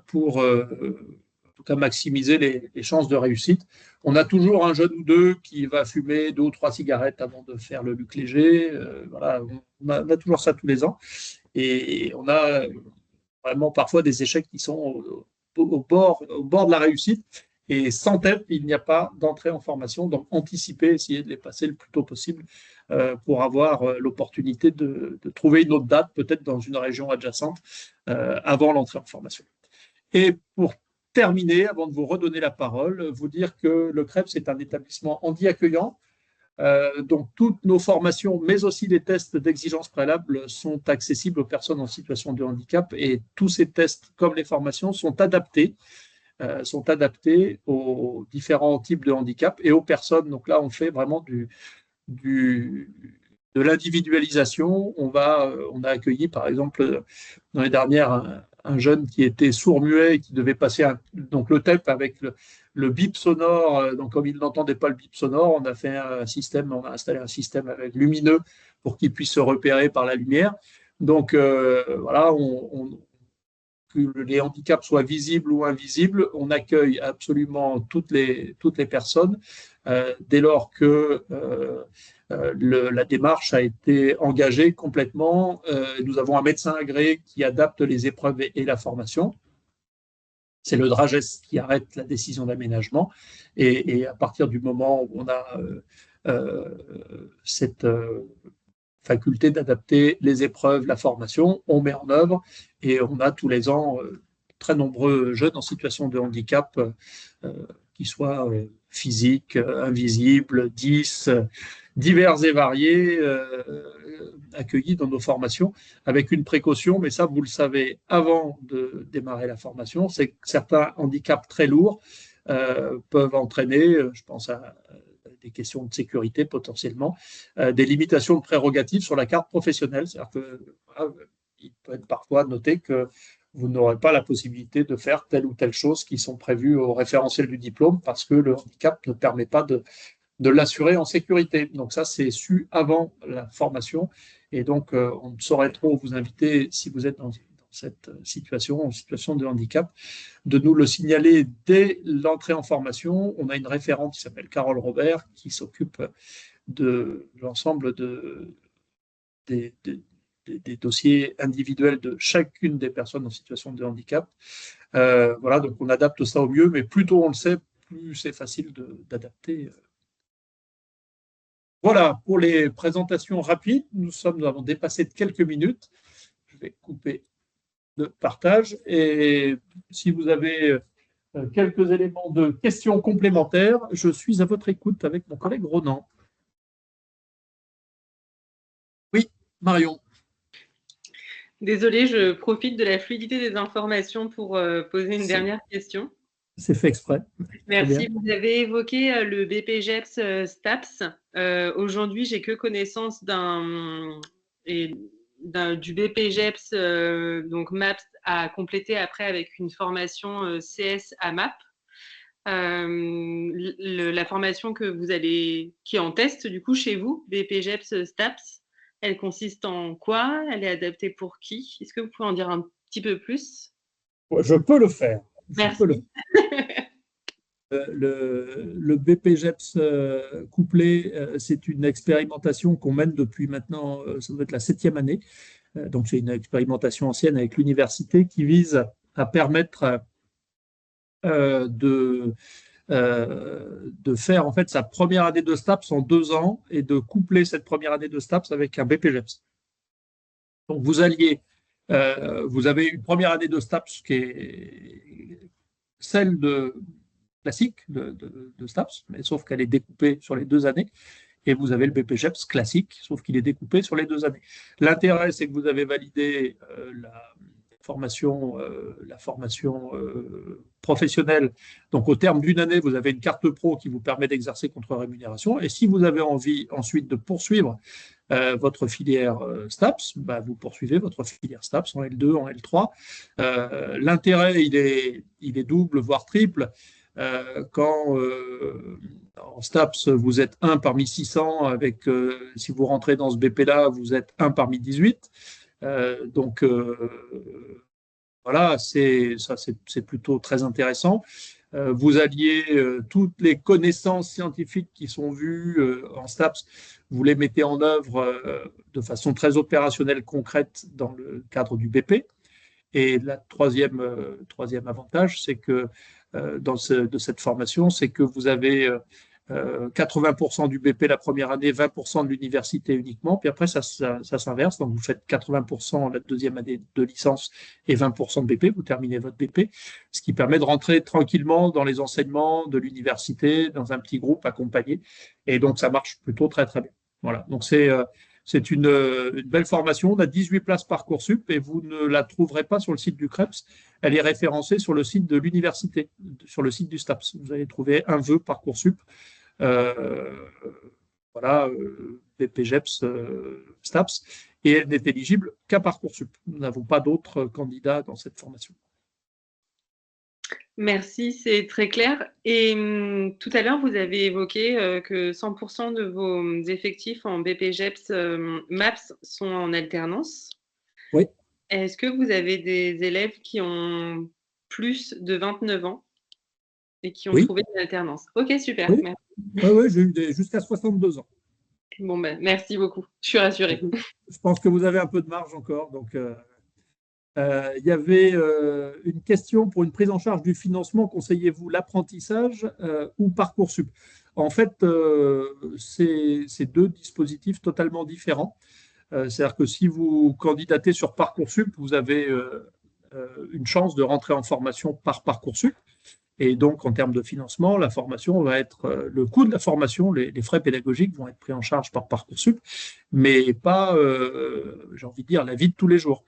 Speaker 1: pour en tout cas maximiser les chances de réussite. On a toujours un jeune ou deux qui va fumer 2 ou 3 cigarettes avant de faire le Luc Léger. Voilà, on a toujours ça tous les ans. Et on a vraiment parfois des échecs qui sont au bord de la réussite. Et sans TEP, il n'y a pas d'entrée en formation. Donc, anticiper, essayer de les passer le plus tôt possible pour avoir l'opportunité de trouver une autre date, peut-être dans une région adjacente, avant l'entrée en formation. Et pour terminer, avant de vous redonner la parole, vous dire que le CREPS c'est un établissement handi-accueillant. Donc, toutes nos formations, mais aussi les tests d'exigence préalable, sont accessibles aux personnes en situation de handicap. Et tous ces tests, comme les formations, sont adaptés aux différents types de handicap et aux personnes. Donc là, on fait vraiment de l'individualisation. On a accueilli, par exemple, dans les dernières, un jeune qui était sourd-muet et qui devait passer donc le TEP avec le bip sonore. Donc, comme il n'entendait pas le bip sonore, on a installé un système avec lumineux pour qu'il puisse se repérer par la lumière. Donc, voilà, que les handicaps soient visibles ou invisibles, on accueille absolument toutes les personnes dès lors que la démarche a été engagée complètement. Nous avons un médecin agréé qui adapte les épreuves et la formation. C'est le DRAGES qui arrête la décision d'aménagement. Et à partir du moment où on a cette faculté d'adapter les épreuves, la formation, on met en œuvre et on a tous les ans très nombreux jeunes en situation de handicap, qui soient physiques, invisibles, 10, divers et variés, accueillis dans nos formations avec une précaution, mais ça vous le savez avant de démarrer la formation, c'est que certains handicaps très lourds peuvent entraîner, je pense à des questions de sécurité potentiellement, des limitations de prérogatives sur la carte professionnelle. C'est-à-dire qu'il peut être parfois noté que vous n'aurez pas la possibilité de faire telle ou telle chose qui sont prévues au référentiel du diplôme parce que le handicap ne permet pas de l'assurer en sécurité. Donc ça, c'est su avant la formation. Et donc, on ne saurait trop vous inviter, si vous êtes dans cette situation, en situation de handicap, de nous le signaler dès l'entrée en formation. On a une référente qui s'appelle Carole Robert qui s'occupe de l'ensemble des dossiers individuels de chacune des personnes en situation de handicap. Voilà, donc on adapte ça au mieux, mais plus tôt on le sait, plus c'est facile d'adapter. Voilà, pour les présentations rapides, nous avons dépassé de quelques minutes. Je vais couper le partage et si vous avez quelques éléments de questions complémentaires, je suis à votre écoute avec mon collègue Ronan. Oui, Marion.
Speaker 2: Désolée, je profite de la fluidité des informations pour poser une dernière question.
Speaker 1: C'est fait exprès.
Speaker 2: Merci. Vous avez évoqué le BPGEPS STAPS. Aujourd'hui, j'ai que connaissance du BPGEPS, donc MAPS, à compléter après avec une formation CS à MAP. La formation qui est en test du coup chez vous, BPGEPS STAPS, elle consiste en quoi? Elle est adaptée pour qui? Est-ce que vous pouvez en dire un petit peu plus?
Speaker 1: Je peux le faire.
Speaker 2: Merci.
Speaker 1: Le BPGEPS couplé, c'est une expérimentation qu'on mène depuis maintenant, ça doit être la 7e année. Donc c'est une expérimentation ancienne avec l'université qui vise à permettre de faire en fait sa première année de STAPS en 2 ans et de coupler cette première année de STAPS avec un BPGEPS. Donc vous avez une première année de STAPS qui est celle classique de STAPS, mais sauf qu'elle est découpée sur les 2 années. et vous avez le BPGEPS classique, sauf qu'il est découpé sur les 2 années. L'intérêt, c'est que vous avez validé la formation professionnelle. Donc, au terme d'une année, vous avez une carte pro qui vous permet d'exercer contre rémunération. Et si vous avez envie ensuite de poursuivre votre filière STAPS, bah, vous poursuivez votre filière STAPS en L2, en L3. L'intérêt, il est double, voire triple. Quand en STAPS, vous êtes 1 parmi 600, avec, si vous rentrez dans ce BP-là, vous êtes 1 parmi 18. Donc, voilà, c'est plutôt très intéressant. Vous alliez toutes les connaissances scientifiques qui sont vues en STAPS, vous les mettez en œuvre de façon très opérationnelle, concrète dans le cadre du BP. Et le troisième avantage, c'est que de cette formation, c'est que vous avez 80% du BP la première année, 20% de l'université uniquement, puis après ça s'inverse, donc vous faites 80% la deuxième année de licence et 20% de BP, vous terminez votre BP, ce qui permet de rentrer tranquillement dans les enseignements de l'université, dans un petit groupe accompagné, et donc ça marche plutôt très très bien. Voilà, donc c'est une belle formation. On a 18 places Parcoursup et vous ne la trouverez pas sur le site du CREPS. Elle est référencée sur le site de l'université, sur le site du STAPS. Vous allez trouver un vœu Parcoursup. Voilà, BPGEPS, STAPS. Et elle n'est éligible qu'à Parcoursup. Nous n'avons pas d'autres candidats dans cette formation.
Speaker 2: Merci, c'est très clair. Et tout à l'heure, vous avez évoqué que 100% de vos effectifs en BPGEPS MAPS sont en alternance.
Speaker 1: Oui.
Speaker 2: Est-ce que vous avez des élèves qui ont plus de 29 ans et qui ont trouvé une alternance? Ok, super.
Speaker 1: Oui, oui, j'ai eu jusqu'à 62 ans.
Speaker 2: Bon, ben, merci beaucoup. Je suis rassurée.
Speaker 1: Je pense que vous avez un peu de marge encore. Donc, il y avait une question pour une prise en charge du financement. Conseillez-vous l'apprentissage ou Parcoursup? En fait, c'est 2 dispositifs totalement différents. C'est-à-dire que si vous candidatez sur Parcoursup, vous avez une chance de rentrer en formation par Parcoursup. Et donc, en termes de financement, la formation va être, le coût de la formation, les frais pédagogiques vont être pris en charge par Parcoursup, mais pas, j'ai envie de dire, la vie de tous les jours.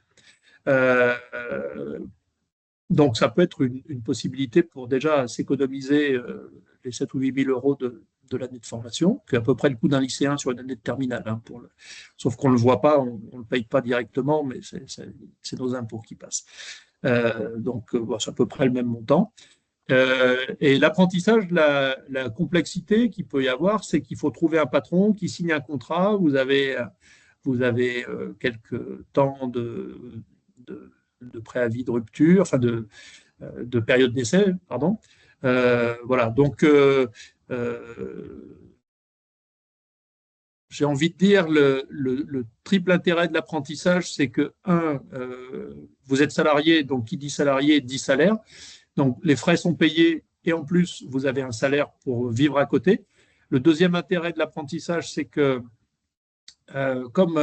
Speaker 1: Donc, ça peut être une possibilité pour déjà s'économiser les 7 ou 8 000 euros de l'année de formation, qui est à peu près le coût d'un lycéen sur une année de terminale. Hein, sauf qu'on ne le voit pas, on ne le paye pas directement, mais c'est nos impôts qui passent. Donc, bon, c'est à peu près le même montant. Et l'apprentissage, la complexité qu'il peut y avoir, c'est qu'il faut trouver un patron qui signe un contrat. Vous avez quelques temps de préavis de rupture, enfin de période d'essai, pardon. Voilà, donc j'ai envie de dire le triple intérêt de l'apprentissage, c'est que, vous êtes salarié, donc qui dit salarié dit salaire. Donc, les frais sont payés et en plus, vous avez un salaire pour vivre à côté. Le deuxième intérêt de l'apprentissage, c'est que comme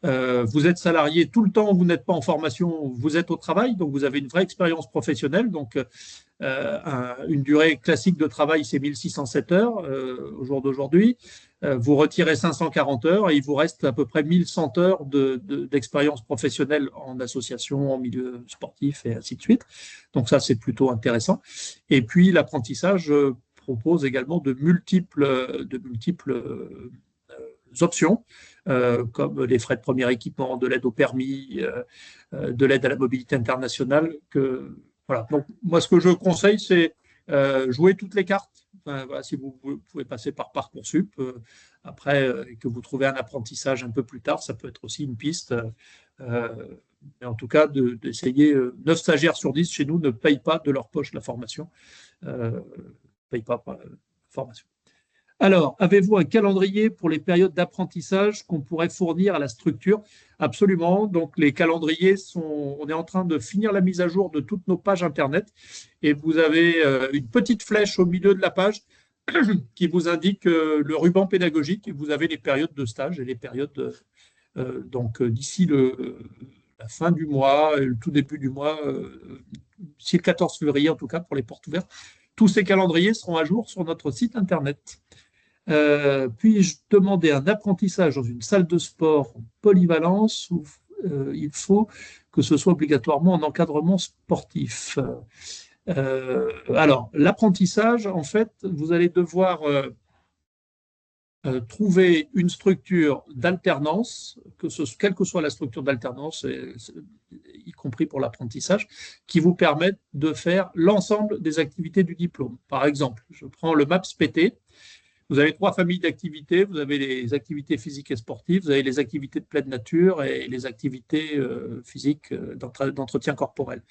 Speaker 1: vous êtes salarié tout le temps, vous n'êtes pas en formation, vous êtes au travail, donc vous avez une vraie expérience professionnelle. Donc, une durée classique de travail, c'est 1607 heures au jour d'aujourd'hui. Vous retirez 540 heures et il vous reste à peu près 1100 heures d'expérience professionnelle en association, en milieu sportif et ainsi de suite. Donc ça, c'est plutôt intéressant. Et puis, l'apprentissage propose également de multiples options, comme les frais de premier équipement, de l'aide au permis, de l'aide à la mobilité internationale. Voilà. Donc, moi, ce que je conseille, c'est jouer toutes les cartes. Voilà, si vous pouvez passer par Parcoursup, après, que vous trouvez un apprentissage un peu plus tard, ça peut être aussi une piste. Mais en tout cas, d'essayer, 9 stagiaires sur 10 chez nous ne payent pas de leur poche la formation. Ne payent pas la formation. Alors, avez-vous un calendrier pour les périodes d'apprentissage qu'on pourrait fournir à la structure? Absolument. Donc, les calendriers on est en train de finir la mise à jour de toutes nos pages Internet et vous avez une petite flèche au milieu de la page qui vous indique le ruban pédagogique et vous avez les périodes de stage et les périodes, donc d'ici la fin du mois, le tout début du mois, d'ici le 14 février en tout cas pour les portes ouvertes. Tous ces calendriers seront à jour sur notre site Internet. Puis-je demander un apprentissage dans une salle de sport en polyvalence ou il faut que ce soit obligatoirement en encadrement sportif? Alors, l'apprentissage, en fait, vous allez devoir trouver une structure d'alternance, quelle que soit la structure d'alternance, y compris pour l'apprentissage, qui vous permette de faire l'ensemble des activités du diplôme. Par exemple, je prends le MAPS-PT. Vous avez 3 familles d'activités. Vous avez les activités physiques et sportives, vous avez les activités de pleine nature et les activités physiques d'entretien corporel.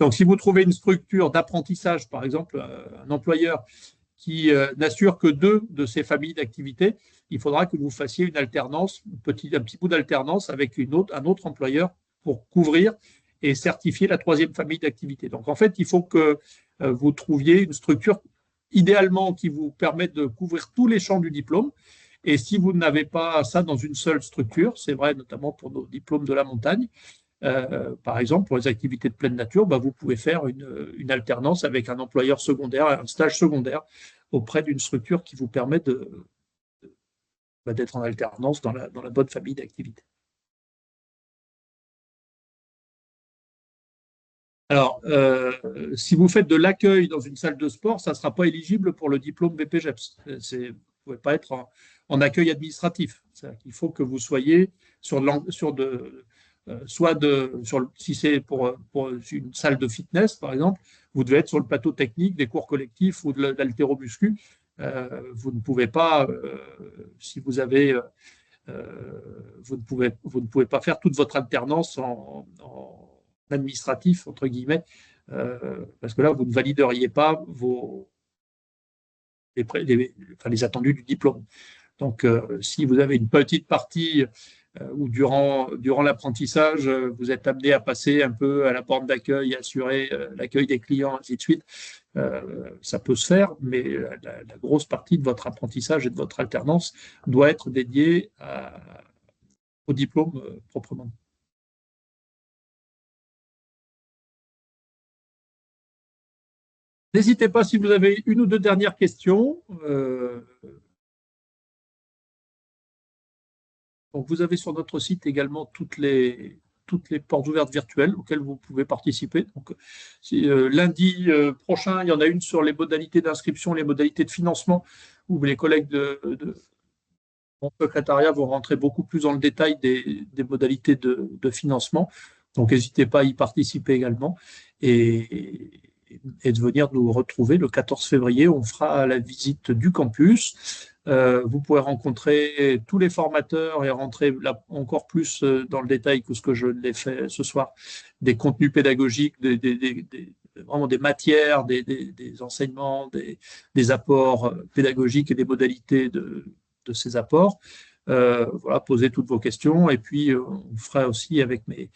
Speaker 1: Donc, si vous trouvez une structure d'apprentissage, par exemple, un employeur qui n'assure que 2 de ces familles d'activités, il faudra que vous fassiez une alternance, un petit bout d'alternance avec un autre employeur pour couvrir et certifier la 3e famille d'activités. Donc, en fait, il faut que vous trouviez une structure idéalement qui vous permette de couvrir tous les champs du diplôme. Et si vous n'avez pas ça dans une seule structure, c'est vrai notamment pour nos diplômes de la montagne, par exemple, pour les activités de pleine nature, vous pouvez faire une alternance avec un employeur secondaire, un stage secondaire auprès d'une structure qui vous permet d'être en alternance dans la bonne famille d'activités. Alors, si vous faites de l'accueil dans une salle de sport, ça ne sera pas éligible pour le diplôme BPGEPS. Vous ne pouvez pas être en accueil administratif. Il faut que vous soyez si c'est pour une salle de fitness, par exemple, vous devez être sur le plateau technique des cours collectifs ou de l'haltéromuscu. Vous ne pouvez pas, si vous avez, vous ne pouvez pas faire toute votre alternance en administratif, entre guillemets, parce que là, vous ne valideriez pas les attendus du diplôme. Donc, si vous avez une petite partie où durant l'apprentissage, vous êtes amené à passer un peu à la porte d'accueil, assurer l'accueil des clients, ainsi de suite, ça peut se faire, mais la grosse partie de votre apprentissage et de votre alternance doit être dédiée au diplôme proprement. N'hésitez pas si vous avez une ou 2 dernières questions. Donc, vous avez sur notre site également toutes les portes ouvertes virtuelles auxquelles vous pouvez participer. Donc, lundi prochain, il y en a une sur les modalités d'inscription, les modalités de financement, où les collègues de mon secrétariat vont rentrer beaucoup plus dans le détail des modalités de financement. Donc, n'hésitez pas à y participer également et de venir nous retrouver le 14 février. On fera la visite du campus. Vous pourrez rencontrer tous les formateurs et rentrer là encore plus dans le détail que ce que je l'ai fait ce soir, des contenus pédagogiques, vraiment des matières, des enseignements, des apports pédagogiques et des modalités de ces apports. Voilà, posez toutes vos questions et puis on fera aussi avec mes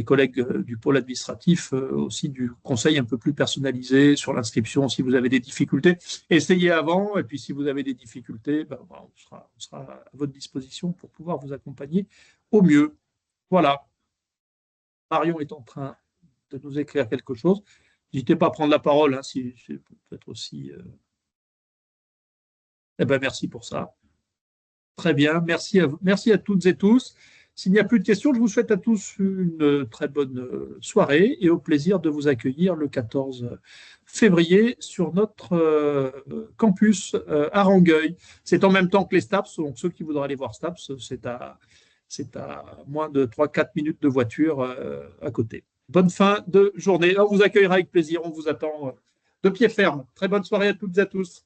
Speaker 1: collègues du pôle administratif aussi du conseil un peu plus personnalisé sur l'inscription si vous avez des difficultés. Essayez avant et puis si vous avez des difficultés, voilà, on sera à votre disposition pour pouvoir vous accompagner au mieux. Voilà. Marion est en train de nous écrire quelque chose. N'hésitez pas à prendre la parole, hein, si peut-être aussi. Merci pour ça. Très bien, merci à toutes et tous. S'il n'y a plus de questions, je vous souhaite à tous une très bonne soirée et au plaisir de vous accueillir le 14 février sur notre campus à Rangueil. C'est en même temps que les STAPS, donc ceux qui voudraient aller voir STAPS, c'est à moins de 3-4 minutes de voiture à côté. Bonne fin de journée. On vous accueillera avec plaisir, on vous attend de pied ferme. Très bonne soirée à toutes et à tous.